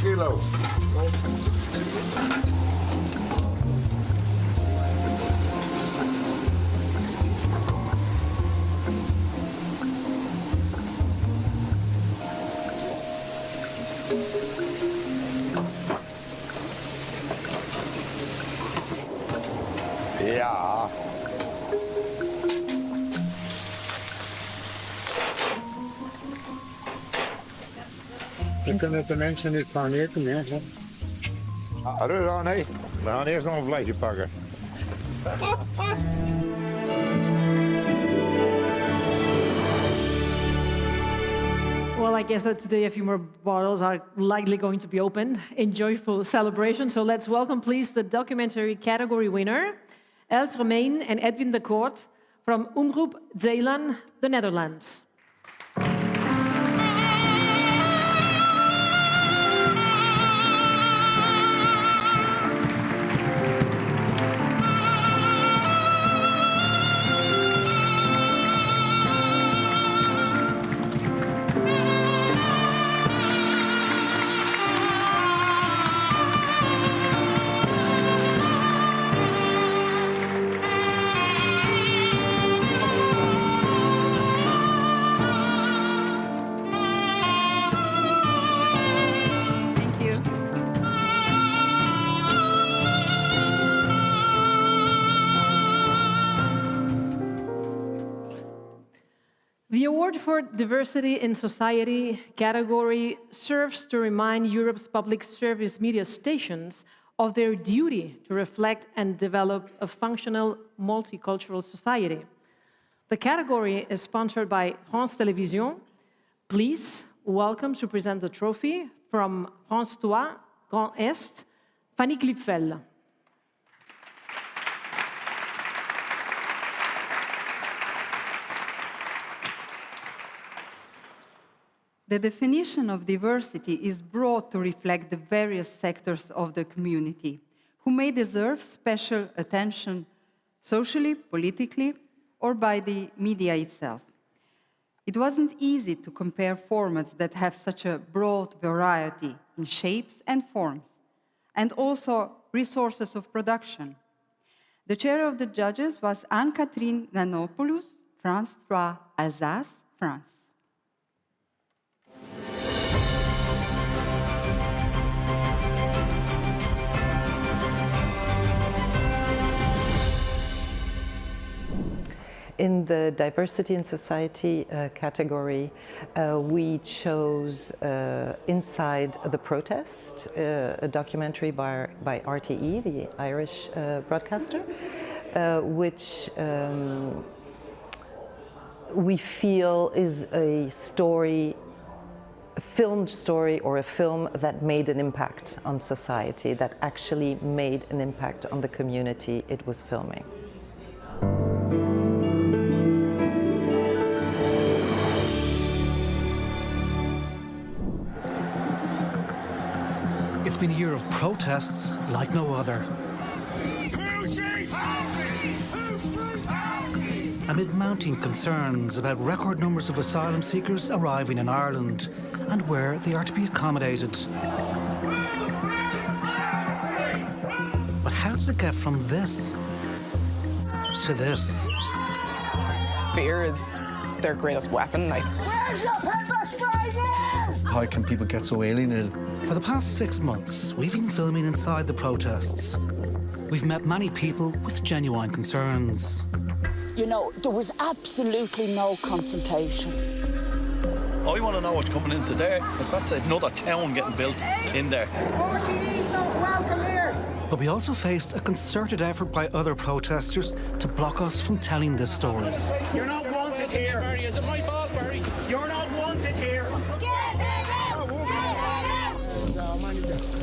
Kilo. Ja. Dan kunnen de mensen niet van eten, hè? Nee, we gaan eerst nog een vleesje pakken. Well, I guess that today a few more bottles are likely going to be opened in joyful celebration. So let's welcome, please, the documentary category winner, Els Romein and Edwin de Koort from Omroep Zeeland, the Netherlands. The Award for Diversity in Society category serves to remind Europe's public service media stations of their duty to reflect and develop a functional multicultural society. The category is sponsored by France Télévisions. Please welcome to present the trophy from France 3 Grand Est, Fanny Klipfel. The definition of diversity is broad to reflect the various sectors of the community who may deserve special attention socially, politically, or by the media itself. It wasn't easy to compare formats that have such a broad variety in shapes and forms, and also resources of production. The chair of the judges was Anne-Catherine Nanopoulos, France 3, Alsace, France. In the Diversity in Society category, we chose Inside the Protest, a documentary by RTE, the Irish broadcaster, which we feel is a story, a filmed story or a film that made an impact on society, that actually made an impact on the community it was filming. It's been a year of protests like no other. Amid mounting concerns about record numbers of asylum seekers arriving in Ireland and where they are to be accommodated. But how did it get from this to this? Fear is their greatest weapon. Where's your pepper spray now? How can people get so alienated? For the past 6 months, we've been filming inside the protests. We've met many people with genuine concerns. You know, there was absolutely no consultation. I want to know what's coming into there, because that's another town getting built in there. RTE's not welcome here. But we also faced a concerted effort by other protesters to block us from telling this story. You're not wanted here. Barry, is it my fault, Barry? You're not wanted here.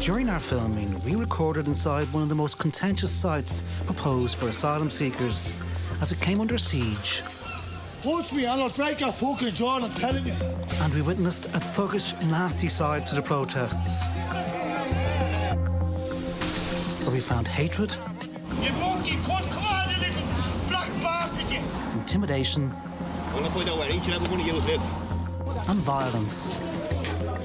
During our filming, we recorded inside one of the most contentious sites proposed for asylum seekers as it came under siege. Push me and I'll break your fucking jaw, I'm telling you. And we witnessed a thuggish, nasty side to the protests. Where we found hatred, You monkey cunt, come on, you little black bastard, you. intimidation, I'm gonna find out where each and every one of you live. and violence.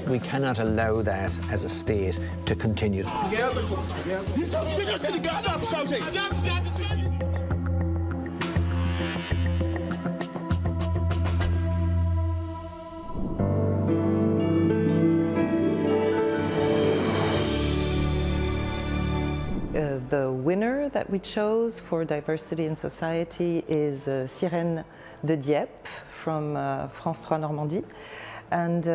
We cannot allow that as a state to continue. The winner that we chose for Diversity in Society is Sirène de Dieppe from France 3 Normandie. And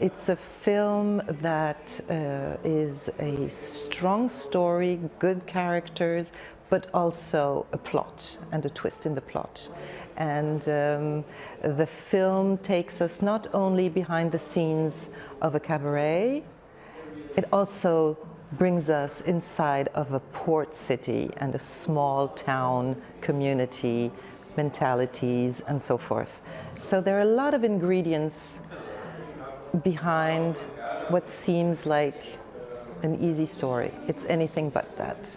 it's a film that is a strong story, good characters, but also a plot and a twist in the plot. And the film takes us not only behind the scenes of a cabaret, it also brings us inside of a port city and a small town community, mentalities, and so forth. So there are a lot of ingredients behind what seems like an easy story. It's anything but that.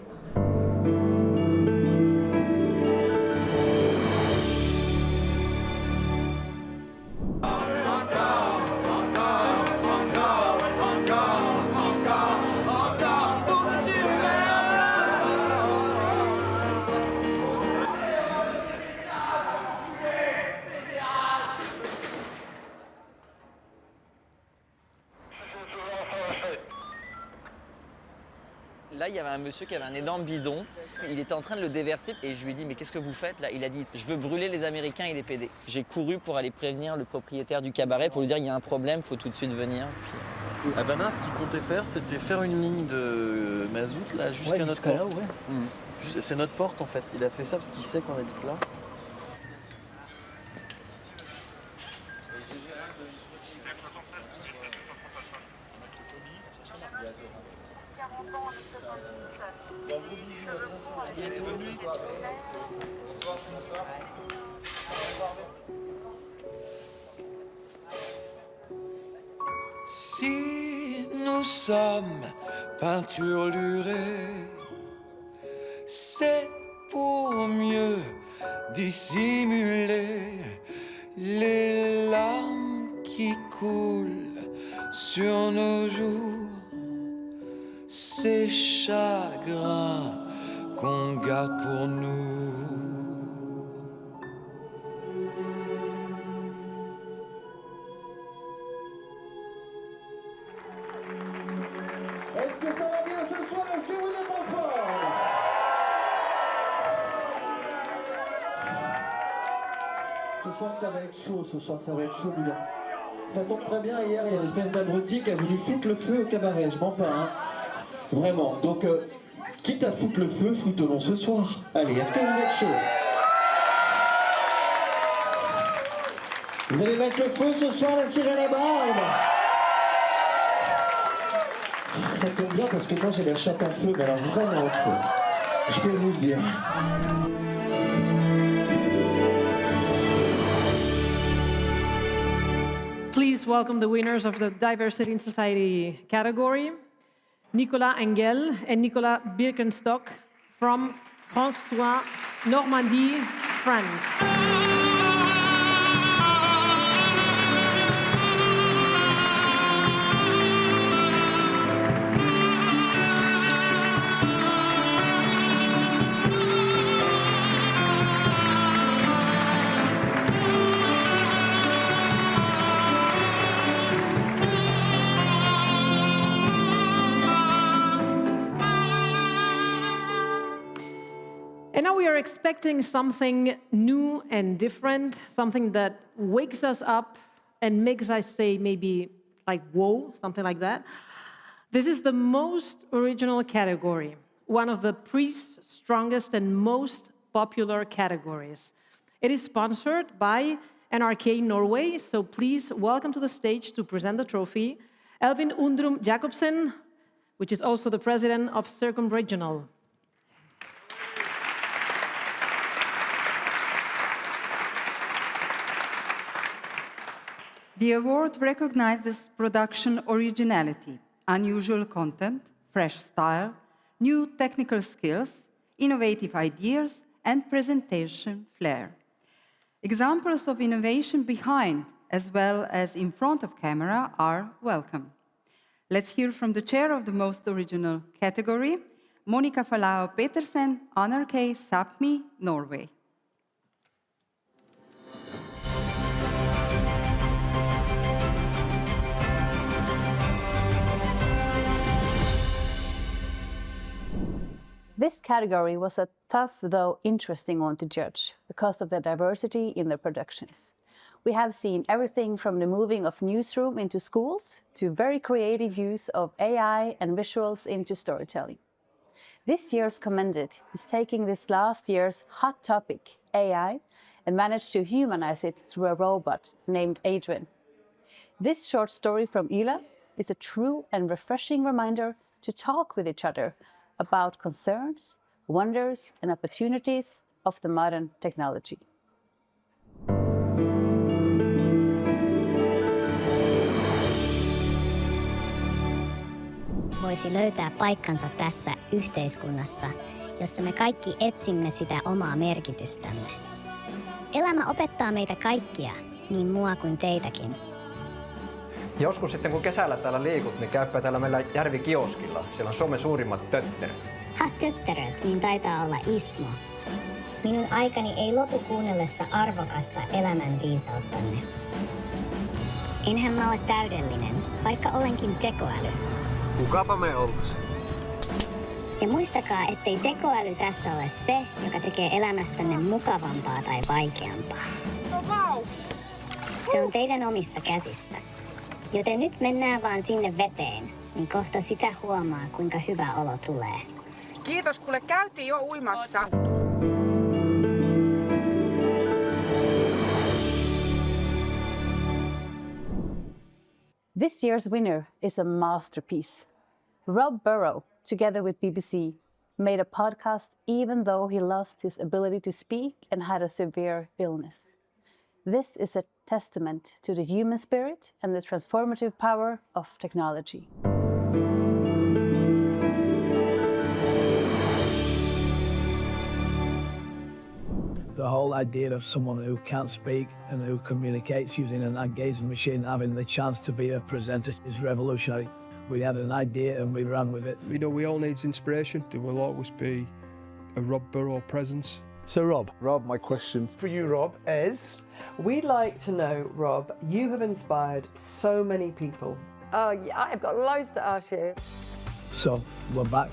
Là, il y avait un monsieur qui avait un énorme bidon. Il était en train de le déverser et je lui ai dit « Mais qu'est-ce que vous faites là ?» Il a dit « Je veux brûler les Américains et les PD ». J'ai couru pour aller prévenir le propriétaire du cabaret pour lui dire « Il y a un problème, il faut tout de suite venir ». Puis, Ah ben là, ce qu'il comptait faire, c'était faire une ligne de mazout là jusqu'à notre porte. là, ouais. C'est notre porte en fait. Il a fait ça parce qu'il sait qu'on habite là. Si nous sommes peinturlurés, c'est pour mieux dissimuler les larmes qui coulent sur nos joues, ces chagrins qu'on garde pour nous. Est-ce que ça va bien ce soir? Est-ce que vous êtes en forme? Je sens que ça va être chaud ce soir, ça va être chaud, Bouillon. Ça tombe très bien, hier, il y a une espèce d'abruti qui a voulu foutre le feu au cabaret, je mens pas, hein. Vraiment, donc, quitte à foutre le feu, foutons ce soir. Allez, est-ce que vous êtes chaud? Vous allez mettre le feu ce soir, la sirène à barbe? Ça tombe bien parce que moi j'ai la chatte en feu, mais alors vraiment en feu. Je peux vous le dire. Please welcome the winners of the Diversity in Society category, Nicolas Engel and Nicolas Birkenstock from France 3, Normandie, France. And now we are expecting something new and different, something that wakes us up and makes us say maybe like, whoa, something like that. This is the most original category, one of the Prix's strongest and most popular categories. It is sponsored by NRK Norway, so please welcome to the stage to present the trophy, Elvin Undrum Jacobsen, which is also the president of CIRCOM Regional. The award recognizes production originality, unusual content, fresh style, new technical skills, innovative ideas, and presentation flair. Examples of innovation behind as well as in front of camera are welcome. Let's hear from the chair of the most original category, Monica Falao Petersen, NRK Sápmi, Norway. This category was a tough, though interesting one to judge because of the diversity in the productions. We have seen everything from the moving of newsroom into schools to very creative use of AI and visuals into storytelling. This year's commended is taking this last year's hot topic, AI, and managed to humanize it through a robot named Adrian. This short story from Ila is a true and refreshing reminder to talk with each other about concerns, wonders, and opportunities of the modern technology. Voisi löytää paikkansa tässä yhteiskunnassa, jossa me kaikki etsimme sitä omaa merkitystämme. Elämä opettaa meitä kaikkia, niin mua kuin teitäkin. Joskus sitten kun kesällä täällä liikut, niin käyppä täällä meillä järvikioskilla. Siellä on Suomen suurimmat tötteröt. Tötteröt, niin taitaa olla Ismo. Minun aikani ei lopu kuunnellessa arvokasta elämän viisauttanne. Enhän mä ole täydellinen, vaikka olenkin tekoäly. Kukapa me oltais? Ja muistakaa, ettei tekoäly tässä ole se, joka tekee elämästänne mukavampaa tai vaikeampaa. Se on teidän omissa käsissä. Joten nyt mennään vaan sinne veteen, niin kohta sitä huomaa, kuinka hyvä olo tulee. Kiitos, kuule käytiin jo uimassa. This year's winner is a masterpiece. Rob Burrow, together with BBC, made a podcast even though he lost his ability to speak and had a severe illness. This is a testament to the human spirit and the transformative power of technology. The whole idea of someone who can't speak and who communicates using an engagement machine having the chance to be a presenter is revolutionary. We had an idea and we ran with it. You know, we all need inspiration. There will always be a Rob Burrow presence. So Rob, my question for you, Rob, is... We'd like to know, Rob, you have inspired so many people. Oh, yeah, I've got loads to ask you. So we're back,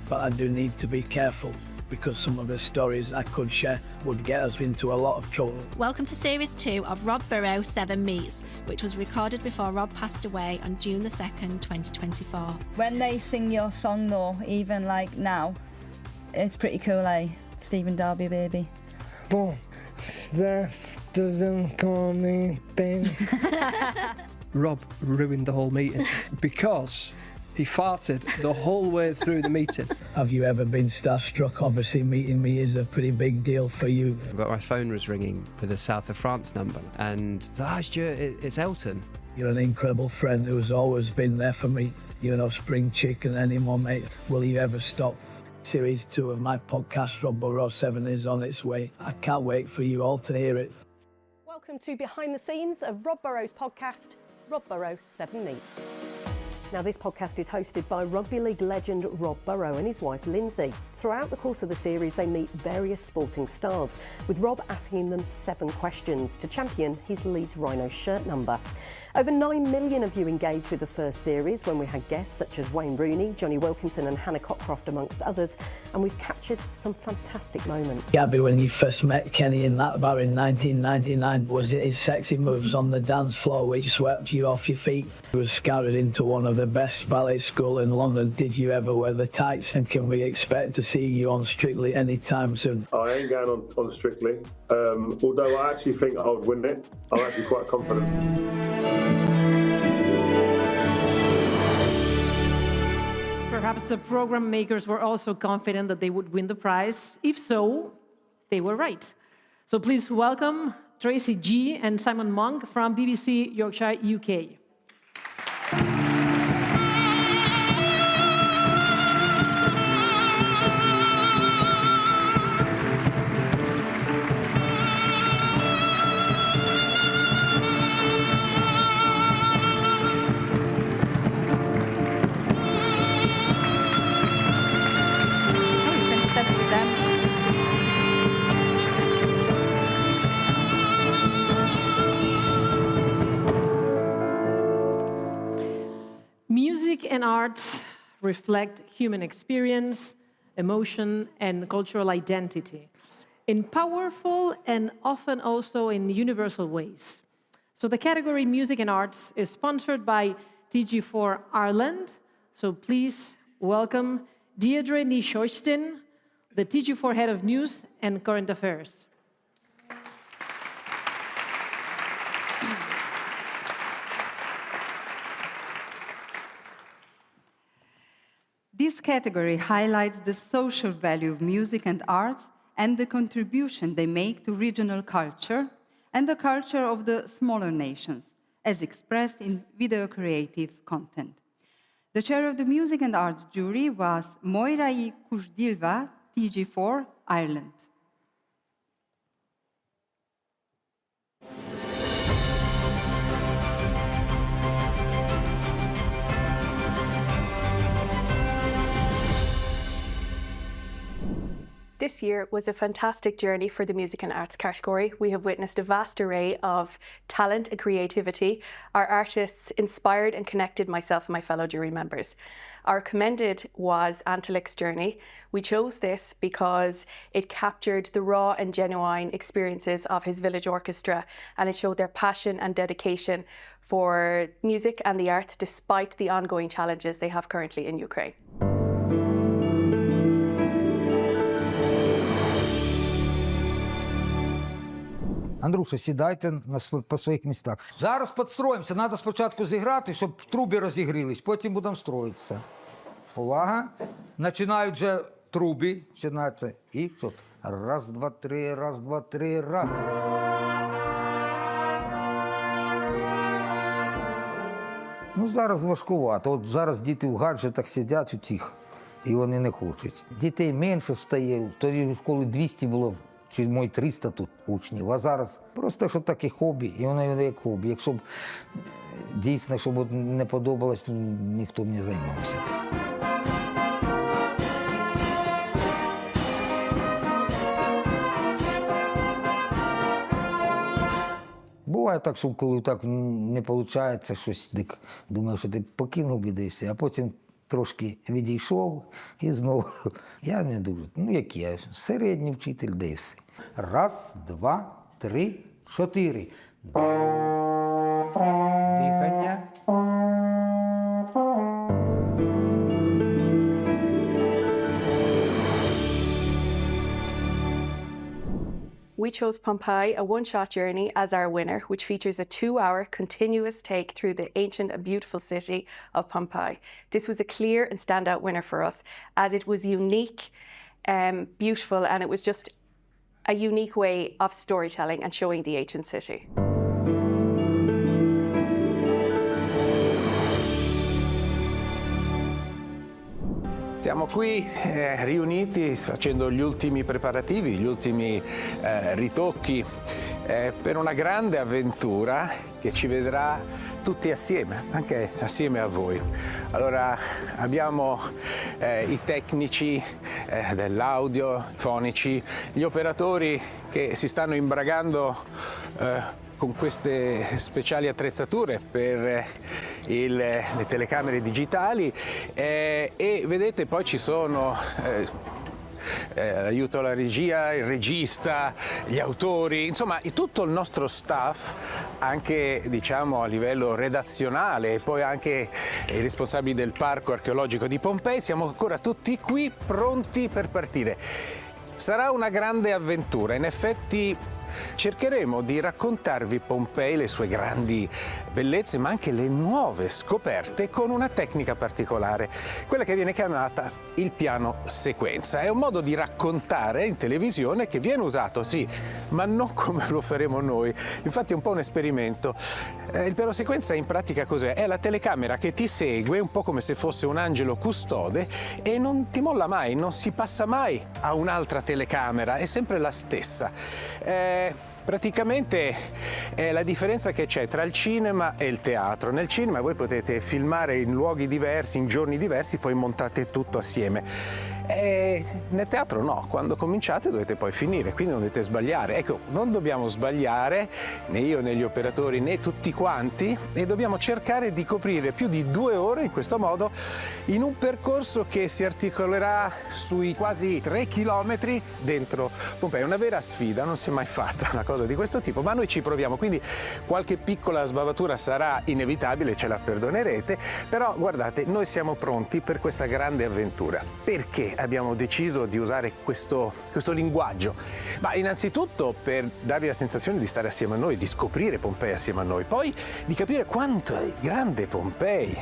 but I do need to be careful because some of the stories I could share would get us into a lot of trouble. Welcome to Series 2 of Rob Burrow 7 Meets, which was recorded before Rob passed away on June the 2nd, 2024. When they sing your song though, even like now, it's pretty cool, eh? Stephen Darby, baby. Bon, Steph doesn't call me baby. Rob ruined the whole meeting because he farted the whole way through the meeting. Have you ever been starstruck? Obviously meeting me is a pretty big deal for you. But my phone was ringing with a South of France number, and Stuart, it's Elton. You're an incredible friend who's always been there for me. You're no spring chicken anymore, mate. Will you ever stop? Series 2 of my podcast, Rob Burrow 7, is on its way. I can't wait for you all to hear it. Welcome to behind the scenes of Rob Burrow's podcast, Rob Burrow 7 Meets. Now, this podcast is hosted by rugby league legend Rob Burrow and his wife Lindsay. Throughout the course of the series, they meet various sporting stars, with Rob asking them 7 questions to champion his Leeds Rhino shirt number. Over 9 million of you engaged with the first series when we had guests such as Wayne Rooney, Johnny Wilkinson and Hannah Cockcroft amongst others, and we've captured some fantastic moments. Gabby, when you first met Kenny in that bar in 1999, was it his sexy moves on the dance floor which swept you off your feet? He was scouted into one of the best ballet schools in London. Did you ever wear the tights, and can we expect to see you on Strictly anytime soon? I ain't going on Strictly, although I actually think I would win it. I'm actually quite confident. Perhaps the program makers were also confident that they would win the prize. If so, they were right. So please welcome Tracy G and Simon Monk from BBC Yorkshire, UK. Music and arts reflect human experience, emotion, and cultural identity in powerful and often also in universal ways. So the category Music and Arts is sponsored by TG4 Ireland. So please welcome Deirdre Ní-Seoistin, the TG4 Head of News and Current Affairs. This category highlights the social value of music and arts and the contribution they make to regional culture and the culture of the smaller nations, as expressed in video creative content. The chair of the Music and Arts jury was Moirai Kushdilva, TG4 Ireland. This this year was a fantastic journey for the music and arts category. We have witnessed a vast array of talent and creativity. Our artists inspired and connected myself and my fellow jury members. Our commended was Antelik's journey. We chose this because it captured the raw and genuine experiences of his village orchestra, and it showed their passion and dedication for music and the arts despite the ongoing challenges they have currently in Ukraine. Андрюша, сідайте по своїх містах. Зараз підстроїмося. Треба спочатку зіграти, щоб труби розігрілись, потім будемо строїтися. Увага. Починають вже труби. Починається. І що? Раз, два, три, раз, два, три, раз. Ну, зараз важкувато. От зараз діти в гаджетах сидять у цих, і вони не хочуть. Дітей менше встає. Тоді в школі 200 було. Чи мої 300 тут учнів, а зараз просто що таке хобі, і воно як хобі. Якщо б дійсно, щоб не подобалось, то ніхто б не займався. Буває так, що коли так не виходить щось, так думаю, що ти покинув би десь, а потім трошки відійшов і знову. Я не дуже, як я, середній вчитель, де все. Раз, два, три, чотири. Дихання. We chose Pompeii, a one-shot journey, as our winner, which features a 2-hour continuous take through the ancient and beautiful city of Pompeii. This was a clear and standout winner for us, as it was unique, beautiful, and it was just a unique way of storytelling and showing the ancient city. Siamo qui riuniti facendo gli ultimi preparativi, gli ultimi ritocchi per una grande avventura che ci vedrà tutti assieme, anche assieme a voi. Allora abbiamo i tecnici dell'audio, fonici, gli operatori che si stanno imbragando con queste speciali attrezzature per le telecamere digitali e vedete poi ci sono aiuto alla regia, il regista, gli autori, insomma tutto il nostro staff, anche diciamo a livello redazionale e poi anche i responsabili del parco archeologico di Pompei, siamo ancora tutti qui pronti per partire. Sarà una grande avventura, in effetti cercheremo di raccontarvi Pompei, le sue grandi bellezze, ma anche le nuove scoperte con una tecnica particolare, quella che viene chiamata il piano sequenza. È un modo di raccontare in televisione che viene usato, sì, ma non come lo faremo noi. Infatti è un po' un esperimento. Il piano sequenza in pratica cos'è? È la telecamera che ti segue un po' come se fosse un angelo custode e non ti molla mai, non si passa mai a un'altra telecamera, è sempre la stessa. Praticamente è la differenza che c'è tra il cinema e il teatro. Nel cinema voi potete filmare in luoghi diversi, in giorni diversi, poi montate tutto assieme. Nel teatro no, quando cominciate dovete poi finire, quindi non dovete sbagliare. Ecco, non dobbiamo sbagliare, né io né gli operatori né tutti quanti, e dobbiamo cercare di coprire più di 2 ore in questo modo in un percorso che si articolerà sui quasi 3 chilometri dentro Pompei. È una vera sfida, non si è mai fatta una cosa di questo tipo, ma noi ci proviamo, quindi qualche piccola sbavatura sarà inevitabile, ce la perdonerete, però guardate, noi siamo pronti per questa grande avventura. Perché abbiamo deciso di usare questo linguaggio? Ma innanzitutto per darvi la sensazione di stare assieme a noi, di scoprire Pompei assieme a noi, poi di capire quanto è grande Pompei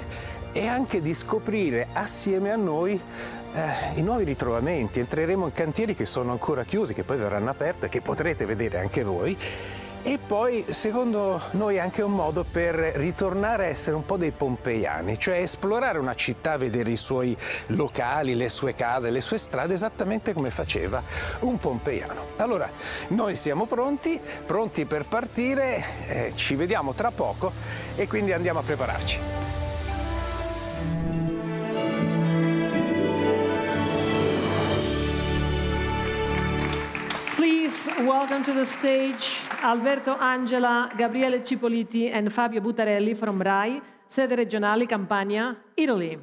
e anche di scoprire assieme a noi i nuovi ritrovamenti. Entreremo in cantieri che sono ancora chiusi, che poi verranno aperti e che potrete vedere anche voi. E poi, secondo noi, è anche un modo per ritornare a essere un po' dei pompeiani, cioè esplorare una città, vedere i suoi locali, le sue case, le sue strade, esattamente come faceva un pompeiano. Allora, noi siamo pronti per partire, ci vediamo tra poco e quindi andiamo a prepararci. please welcome to the stage Alberto Angela, Gabriele Cipoliti, and Fabio Buttarelli from RAI, sede regionali Campania, Italy.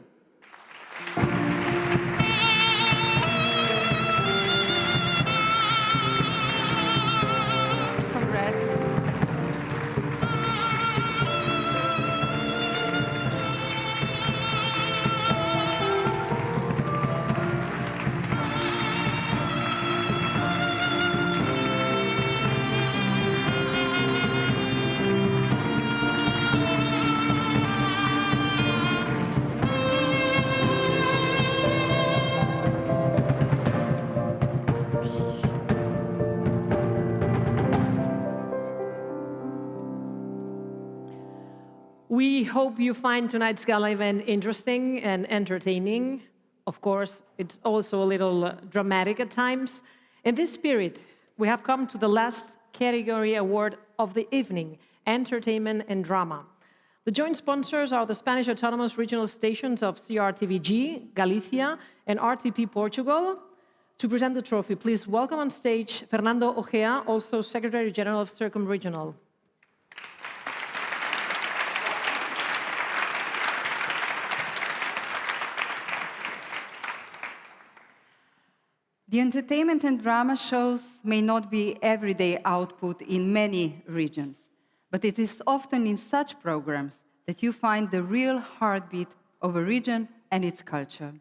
We hope you find tonight's gala event interesting and entertaining. Of course, it's also a little dramatic at times. In this spirit, we have come to the last category award of the evening, entertainment and drama. The joint sponsors are the Spanish autonomous regional stations of CRTVG, Galicia, and RTP Portugal. To present the trophy, please welcome on stage Fernando Ojea, also Secretary General of CIRCOM Regional. The entertainment and drama shows may not be everyday output in many regions, but it is often in such programs that you find the real heartbeat of a region and its culture.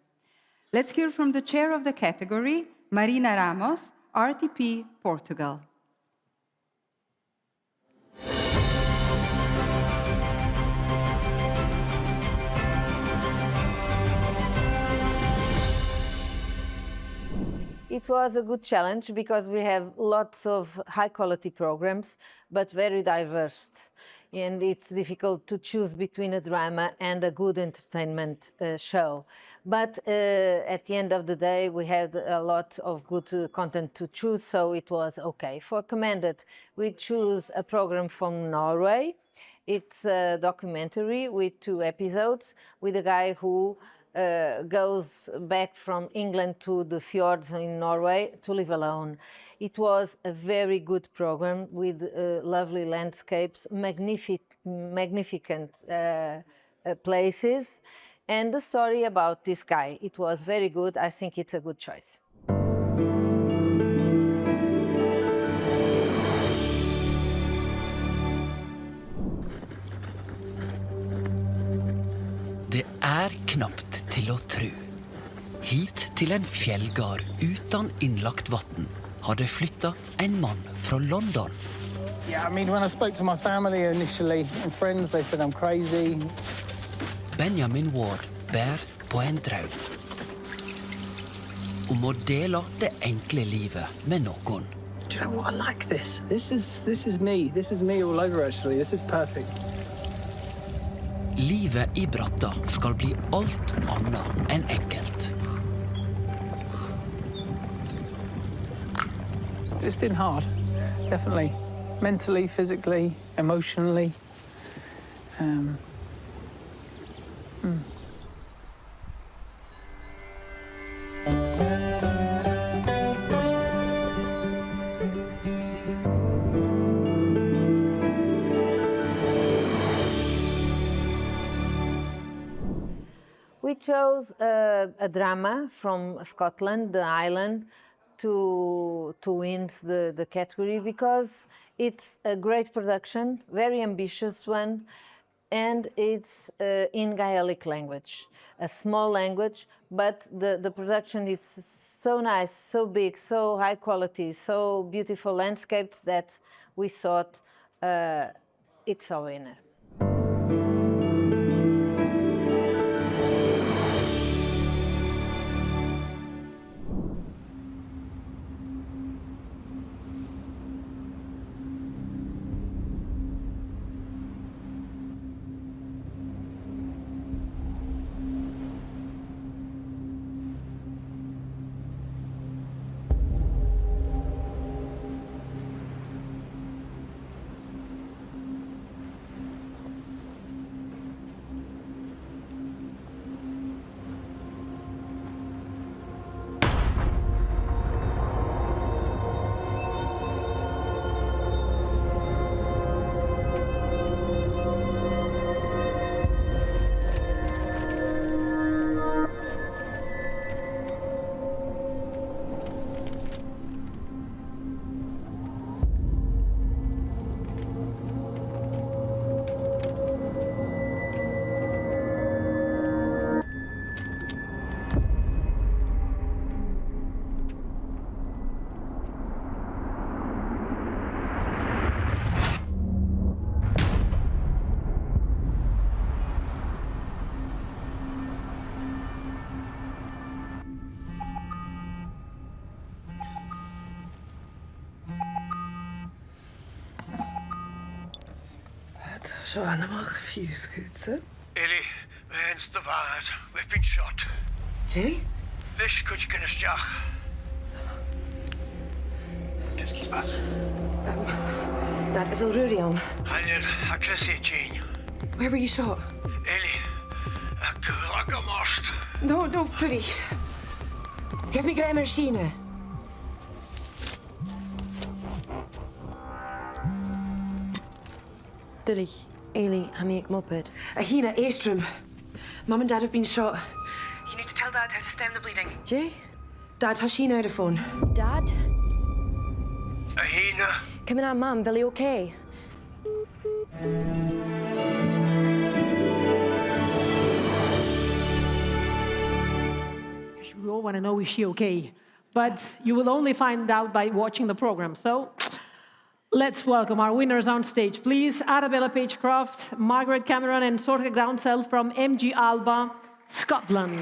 Let's hear from the chair of the category, Marina Ramos, RTP Portugal. It was a good challenge because we have lots of high-quality programs, but very diverse. And it's difficult to choose between a drama and a good entertainment show. But at the end of the day, we had a lot of good content to choose, so it was okay. For Commended, we choose a program from Norway. It's a documentary with 2 episodes with a guy who goes back from England to the fjords in Norway to live alone. It was a very good program with lovely landscapes, magnificent places, and the story about this guy. It was very good. I think it's a good choice. Det knapt til å tro. Hit til en fjellgard uten innlagt vatten hadde flyttet en mann fra London. Yeah, I mean, when I spoke to my family initially and friends, they said I'm crazy. Benjamin Ward bær på en drøm. Om å dele det enkle livet med noen. Do you know what? I like this. This is me. This is me all over, actually. This is perfect. Livet I bratta skal bli alt annet enn enkelt. It's been hard, definitely. Mentally, physically, emotionally. We chose a drama from Scotland, the island, to win the category because it's a great production, very ambitious one, and it's in Gaelic language, a small language, but the production is so nice, so big, so high quality, so beautiful landscapes that we thought it's a winner. Så han mag fuskuutse. Ellie, wens de waarheid. We've been shot. Jay? This could you get us jack. Qu'est-ce qui se passe? Dad, I feel Rudy on. Hanner, a Chrissy Jane. Where were you shot? Ellie, a cool most. No, Freddy. Geef me geen machine. Dilly, Ailey, Hamik Muppet. Ahina, Aestrom. Mum and Dad have been shot. You need to tell Dad how to stem the bleeding. Jay? Dad, has she now the phone? Dad? Ahina. Come in, Mum. Billy okay? We all want to know, is she okay? But you will only find out by watching the program. So let's welcome our winners on stage. Please, Arabella Pagecroft, Margaret Cameron, and Sorge Grounsell from MG Alba, Scotland.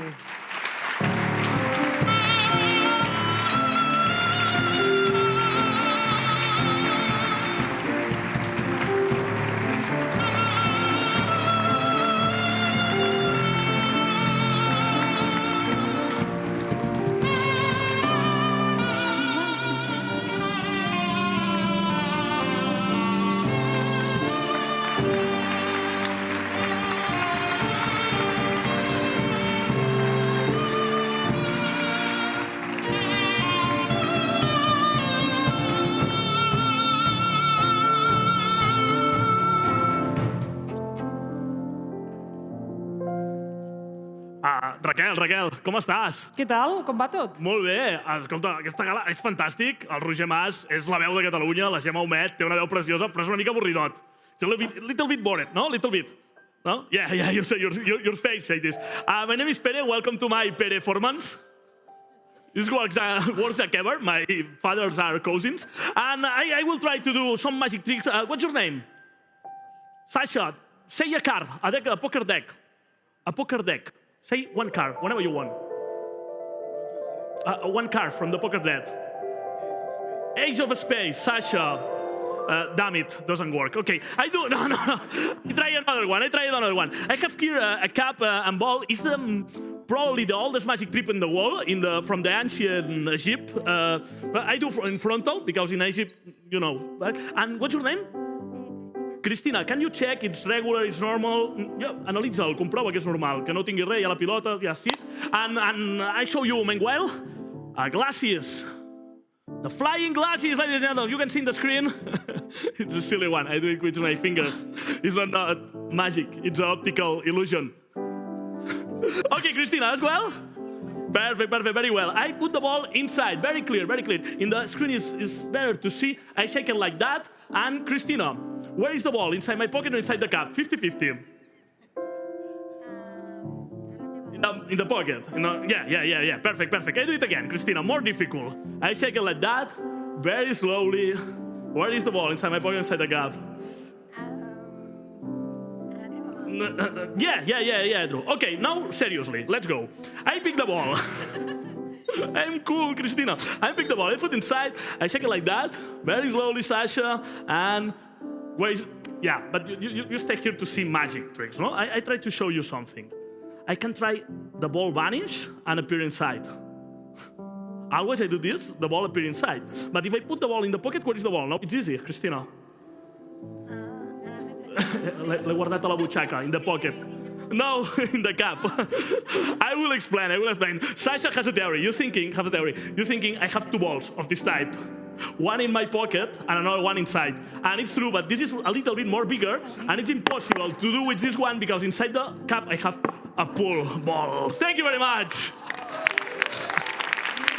Raquel, com estàs? Què tal? Com va tot? Molt bé. Escolta, aquesta gala és fantàstic. El Roger Mas és la veu de Catalunya, la Gemma Humet té una veu preciosa, però és una mica avorridot. It's a little bit bored, no? Little bit. No? Yeah, you say your face say this. My name is Pere. Welcome to my Performance. This works like ever. My fathers are cousins. And I will try to do some magic tricks. What's your name? Sasha. Say a card. A poker deck. A poker deck. Say one card, whenever you want. One card from the poker deck. Ace of Spades, Sasha. Damn it, doesn't work. Okay, I do. No. I try another one. I have here a cup and ball. It's probably the oldest magic trick in the world, from the ancient Egypt. I do in frontal because in Egypt, you know. And what's your name? Cristina, can you check it's regular, it's normal? Yeah, analitza'l, comprova que és normal, que no tingui res, hi ha la pilota, ja sí. And I show you, Manuel, glasses. The flying glasses, ladies and gentlemen, you can see in the screen. It's a silly one, I do it with my fingers. It's not magic, it's an optical illusion. Okay, Cristina, as well? Perfect, very well. I put the ball inside, very clear. In the screen is better to see. I shake it like that. And Cristina, where is the ball? Inside my pocket or inside the cup? 50-50. In the pocket. Yeah. Perfect. I do it again, Cristina. More difficult. I shake it like that, very slowly. Where is the ball? Inside my pocket, inside the cup. Yeah, Drew. Okay, now seriously, let's go. I pick the ball. I'm cool, Cristina. I pick the ball, I put it inside, I shake it like that, very slowly, Sasha, and where is... Yeah, but you stay here to see magic tricks, no? I try to show you something. I can try the ball vanish and appear inside. Always I do this, the ball appear inside. But if I put the ball in the pocket, where is the ball? No, it's easy, Cristina. L'he guardat a la butxaca, in the pocket. No, in the cap. I will explain. Sasha has a theory. You're thinking I have two balls of this type. One in my pocket and another one inside. And it's true, but this is a little bit more bigger, and it's impossible to do with this one because inside the cap I have a pool ball. Thank you very much.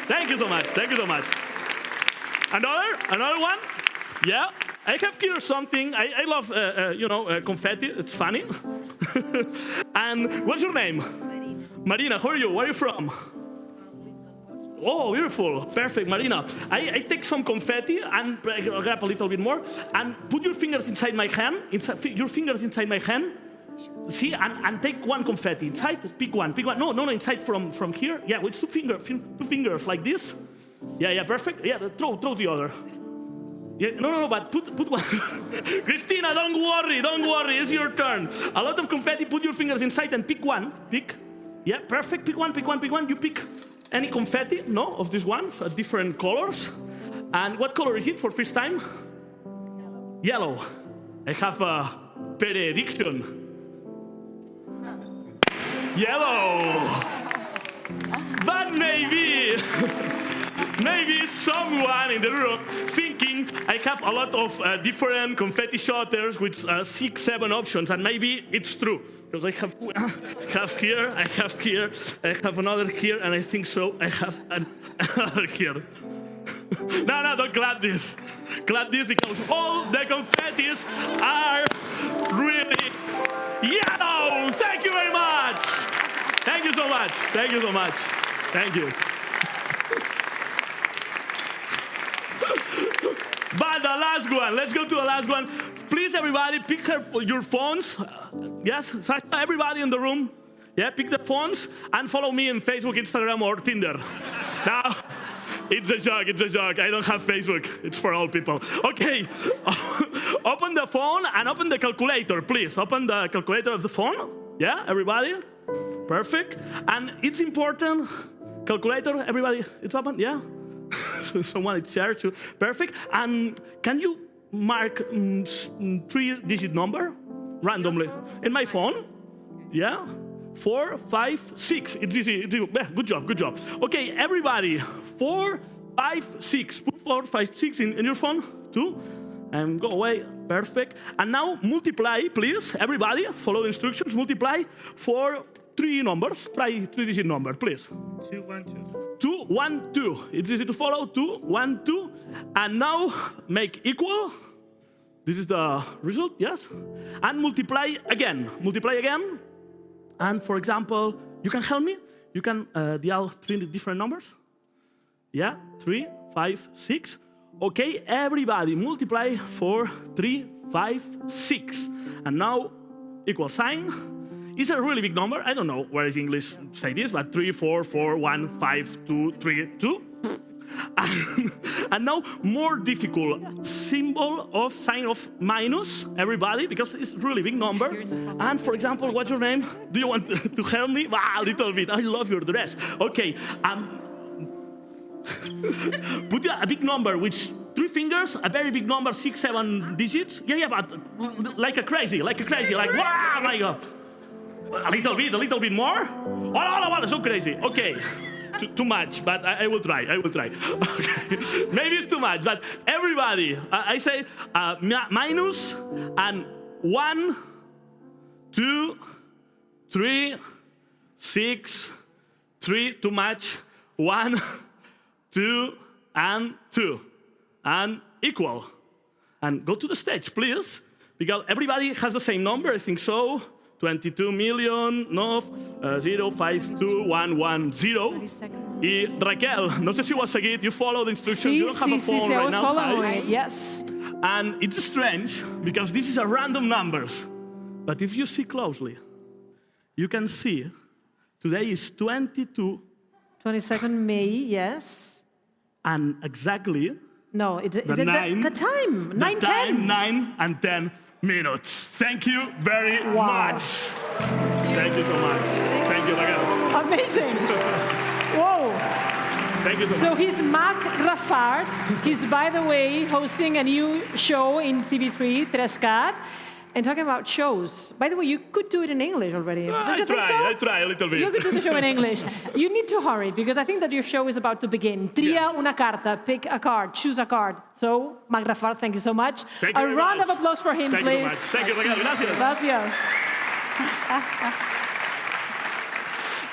Thank you so much. Another one? Yeah. I have here something. I love, confetti. It's funny. And what's your name? Marina. How are you? Where are you from? Oh, beautiful. Perfect, Marina. I take some confetti and grab a little bit more and put your fingers inside my hand. See, and take one confetti inside. Pick one. No, inside from here. Yeah, with two fingers like this. Yeah, perfect. Yeah, throw the other. Yeah, no, but put one. Christina, don't worry, it's your turn. A lot of confetti, put your fingers inside and pick one. Pick. Yeah, perfect, pick one. You pick any confetti, no, of these ones, different colors. And what color is it for first time? Yellow. I have a prediction. Yellow. But maybe someone in the room thinking I have a lot of different confetti shotters with 6, 7 options, and maybe it's true. Because I have here, I have another here, and I think so I have another here. No, don't clap this. Clap this because all the confettis are really yellow. Thank you very much. Thank you so much. Thank you so much. Thank you. But the last one, let's go to the last one. Please, everybody, pick your phones. Yes, everybody in the room. Yeah, pick the phones and follow me on Facebook, Instagram, or Tinder. Now, it's a joke. I don't have Facebook. It's for all people. Okay, open the phone and open the calculator, please. Open the calculator of the phone. Yeah, everybody? Perfect. And it's important, calculator, everybody, it's open, yeah? Someone is there too. Perfect. And can you mark 3-digit number randomly in my phone? Yeah. 4, 5, 6. It's easy. Good job. Okay, everybody. 4, 5, 6. Put 4, 5, 6 in your phone. 2. And go away. Perfect. And now multiply, please. Everybody, follow the instructions. Multiply for 3 numbers. Try 3-digit number, please. 2, 1, 2. 2, 1, 2. It's easy to follow. 2, 1, 2. And now make equal. This is the result, yes? And multiply again. And for example, you can help me? You can dial 3 different numbers? Yeah? 3, 5, 6. Okay, everybody multiply for 3, 5, 6. And now equal sign. It's a really big number. I don't know where is English say this, but 3, 4, 4, 1, 5, 2, 3, 2. And now more difficult symbol of sign of minus, everybody, because it's a really big number. And for example, what's your name? Do you want to help me? A little bit. I love your dress. Okay. Put a big number with 3 fingers, a very big number, 6, 7 digits. Yeah, but like a crazy, like wow, my God. A little bit more. Oh, so crazy. Okay. Too much, but I will try. Okay. Maybe it's too much, but everybody, I say minus and 1, 2, 3, 6, 3, too much, 1, 2, and 2, and equal. And go to the stage, please, because everybody has the same number, I think so. 22 million, no, 052110. Y Raquel, no sé si was seguit, you follow the instructions, you don't have a phone right now. Yes. And it's strange, because this is a random numbers. But if you see closely, you can see today is 22nd May, yes. And exactly No, is it the time? 9, 10. 9 and 10 minutes. Thank you very much. Thank you so much. Thank you, Raquel. Amazing. Whoa. Thank you so much. So he's Marc Raffard. He's, by the way, hosting a new show in TV3, 3. And talking about shows. By the way, you could do it in English already. I try a little bit. You could do the show in English. You need to hurry, because I think that your show is about to begin. Tria una carta, pick a card, choose a card. So, Marc Raffard, thank you so much. Thank you a round of applause for him, please. Thank you so much. Thank you, Raquel. Gracias. Gracias.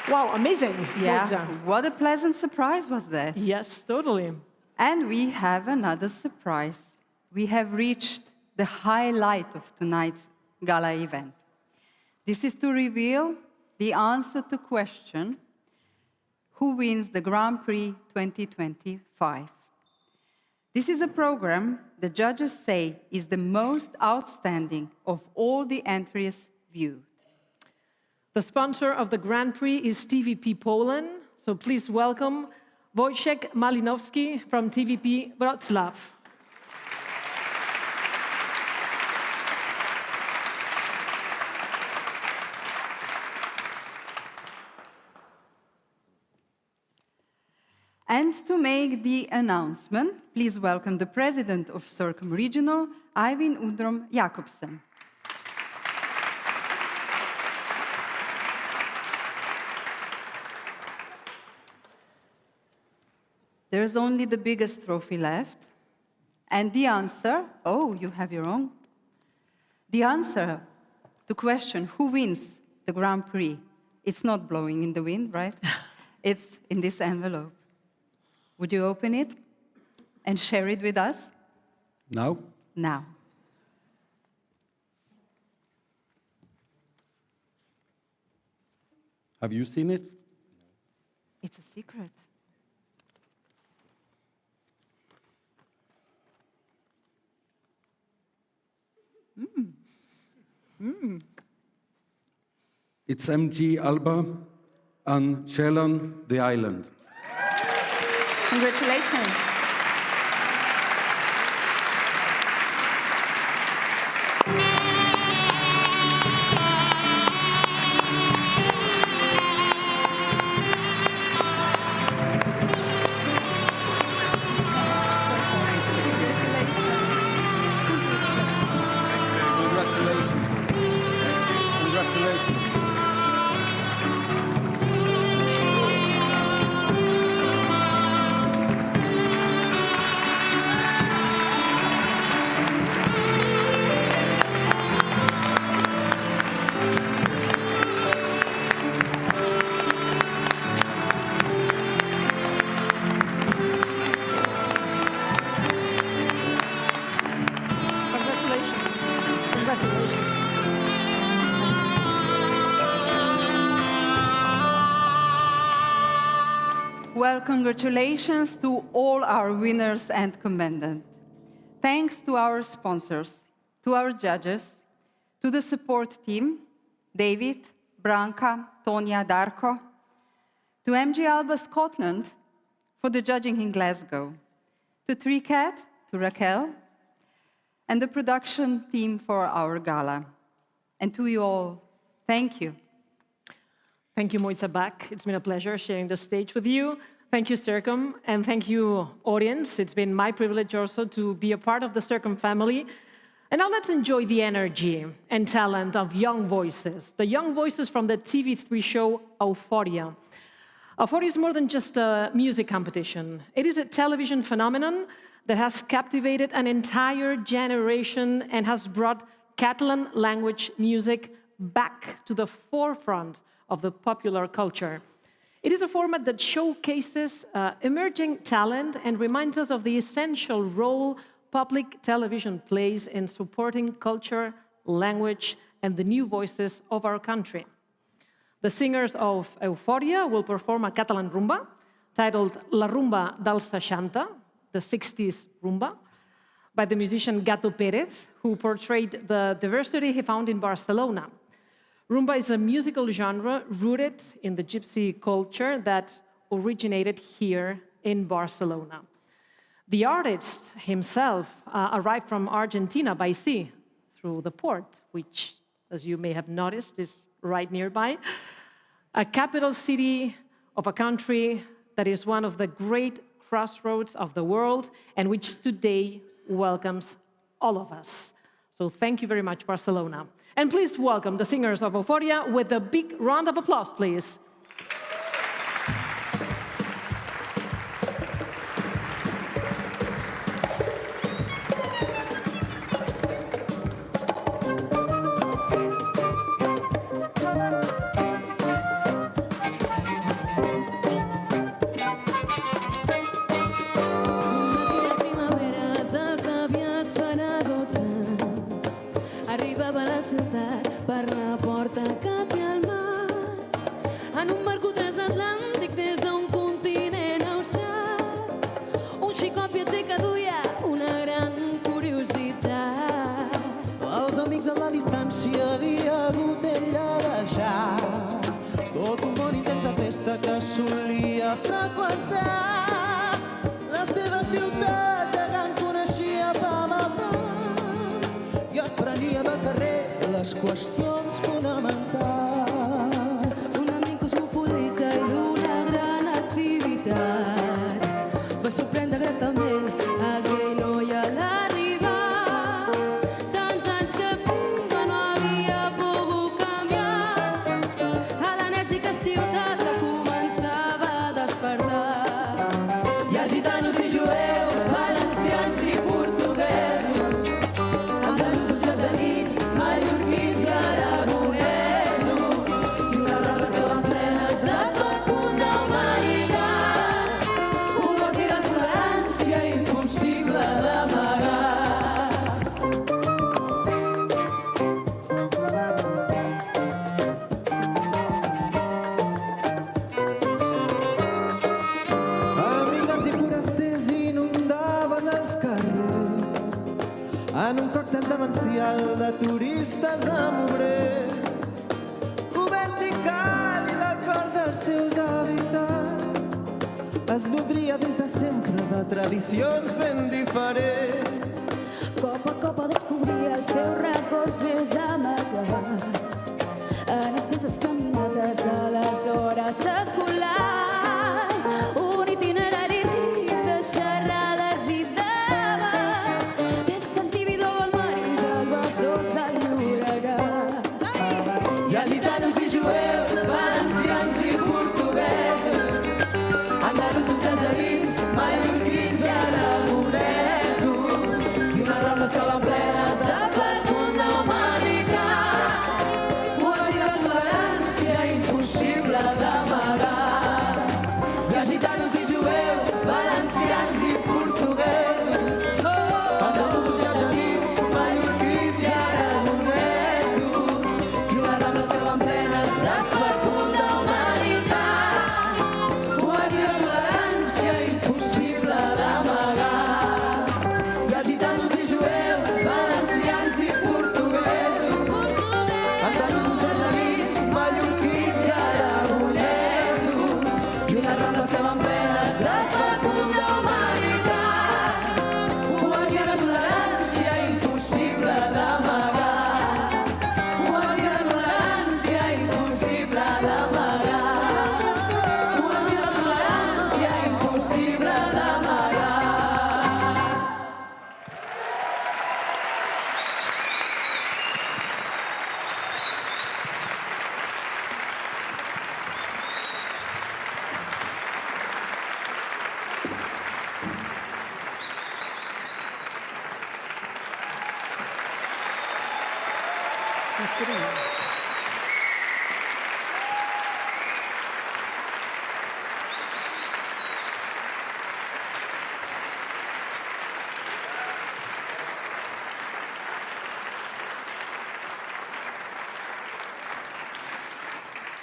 Wow, amazing. Yeah, what a pleasant surprise was that. Yes, totally. And we have another surprise. We have reached the highlight of tonight's gala event. This is to reveal the answer to question, who wins the Grand Prix 2025? This is a program the judges say is the most outstanding of all the entries viewed. The sponsor of the Grand Prix is TVP Poland, so please welcome Wojciech Malinowski from TVP Wrocław. And to make the announcement, please welcome the President of CIRCOM Regional, Eivind Udrom Jacobsen. There's only the biggest trophy left. And the answer, oh, you have your own. The answer to question who wins the Grand Prix, it's not blowing in the wind, right? It's in this envelope. Would you open it and share it with us? Now? Now. Have you seen it? It's a secret. It's MG Alba and Shelon, the island. Congratulations. Well, congratulations to all our winners and commendants. Thanks to our sponsors, to our judges, to the support team, David, Branka, Tonya, Darko, to MG Alba Scotland for the judging in Glasgow, to Tricat, to Raquel, and the production team for our gala. And to you all, thank you. Thank you, Mojca Bak. It's been a pleasure sharing the stage with you. Thank you, CIRCOM, and thank you, audience. It's been my privilege also to be a part of the CIRCOM family. And now let's enjoy the energy and talent of young voices, the young voices from the TV3 show Euphoria. Euphoria is more than just a music competition. It is a television phenomenon that has captivated an entire generation and has brought Catalan language music back to the forefront of the popular culture. It is a format that showcases emerging talent and reminds us of the essential role public television plays in supporting culture, language, and the new voices of our country. The singers of Euphoria will perform a Catalan rumba titled La Rumba dels 60, the 60s rumba, by the musician Gato Pérez, who portrayed the diversity he found in Barcelona. Rumba is a musical genre rooted in the gypsy culture that originated here in Barcelona. The artist himself arrived from Argentina by sea through the port, which, as you may have noticed, is right nearby, a capital city of a country that is one of the great crossroads of the world and which today welcomes all of us. So thank you very much, Barcelona. And please welcome the singers of Euphoria with a big round of applause, please. que solia freqüentar. La seva ciutat gegant coneixia pam a pam i aprenia del carrer les qüestions fonamentals. Un ambient cosmopolita i d'una gran activitat. turistes amobrers, obert i càlid al cor dels seus habitants. Es nodria des de sempre de tradicions ben diferents. Cop a cop descobria els seus racons més amagats en extenses caminades a les hores escolars. Un itinerari ric de xerrades i debats, des d'Antíbidó al mar i del Besòs al Llobregat. Hi ha gitanos i jueus, valencians i portuguesos, andalusos, argelins, mallorquins i aragonesos, i unes rambles que van plenes de fecunda humanitat, poesia de tolerància impossible d'amagar. Hi ha gitanos i jueus, valencians i portuguesos, andalusos i argelins, mallorquins i aragonesos, i unes rambles que van plenes de fecunda humanitat, poesia de tolerància impossible d'amagar. Hi ha gitanos i jueus, valencians i portuguesos, andalusos, argelins, mallorquins i aragonesos, i unes rambles que van plenes de fecunda humanitat, poesia de tolerància impossible d'amagar, poesia de tolerància impossible d'amagar, poesia de tolerància impossible d'amagar.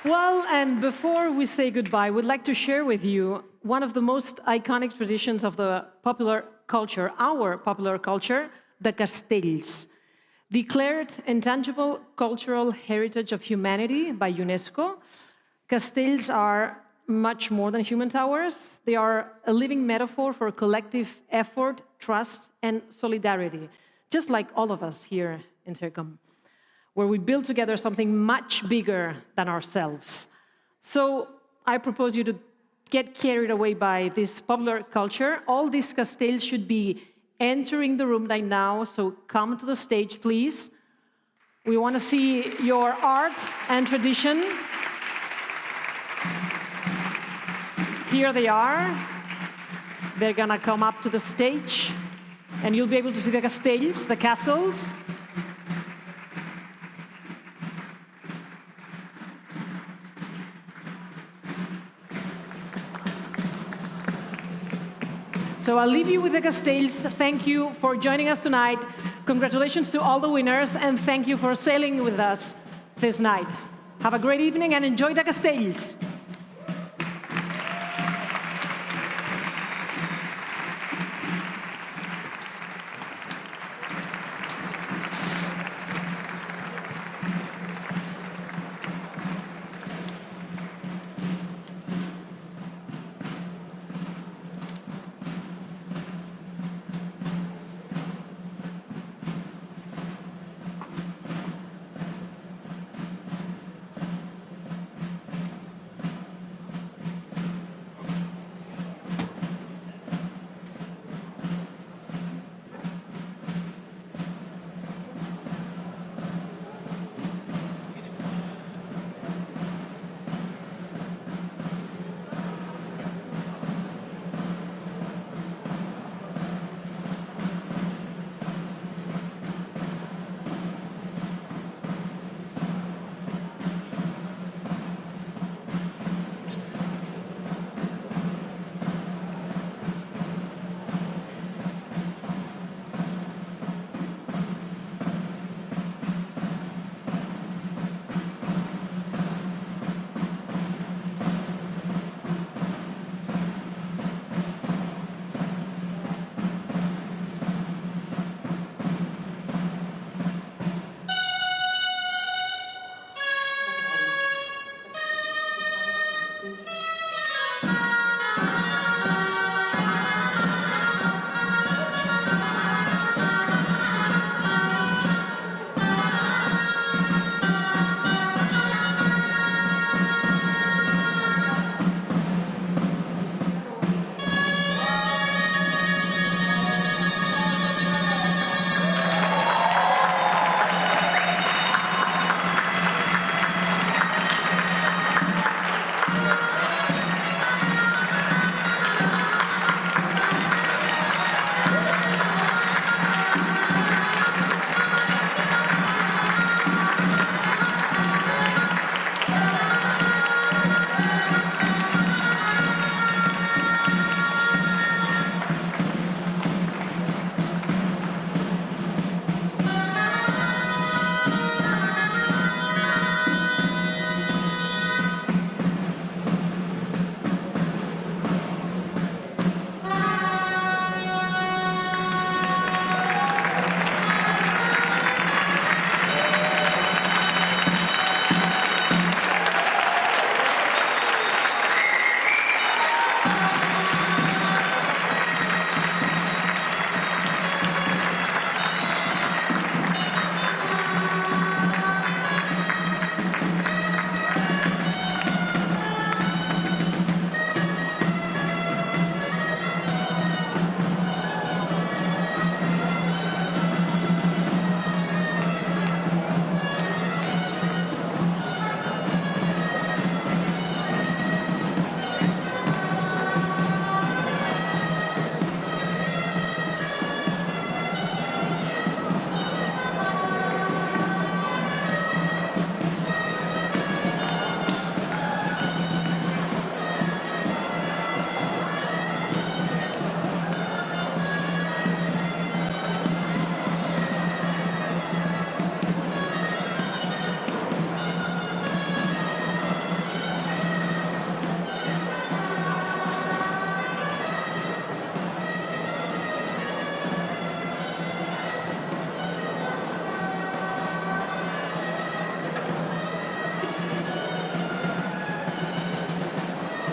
Well, and before we say goodbye, we'd like to share with you one of the most iconic traditions of the popular culture, our popular culture, the castells. Declared intangible cultural heritage of humanity by UNESCO, castells are much more than human towers. They are a living metaphor for collective effort, trust, and solidarity, just like all of us here in CIRCOM, where we build together something much bigger than ourselves. So I propose you to get carried away by this popular culture. All these castells should be entering the room right now, so come to the stage, please. We want to see your art and tradition. Here they are. They're gonna come up to the stage, and you'll be able to see the castells, the castles. So I'll leave you with the castells. Thank you for joining us tonight. Congratulations to all the winners, and thank you for sailing with us this night. Have a great evening and enjoy the castells.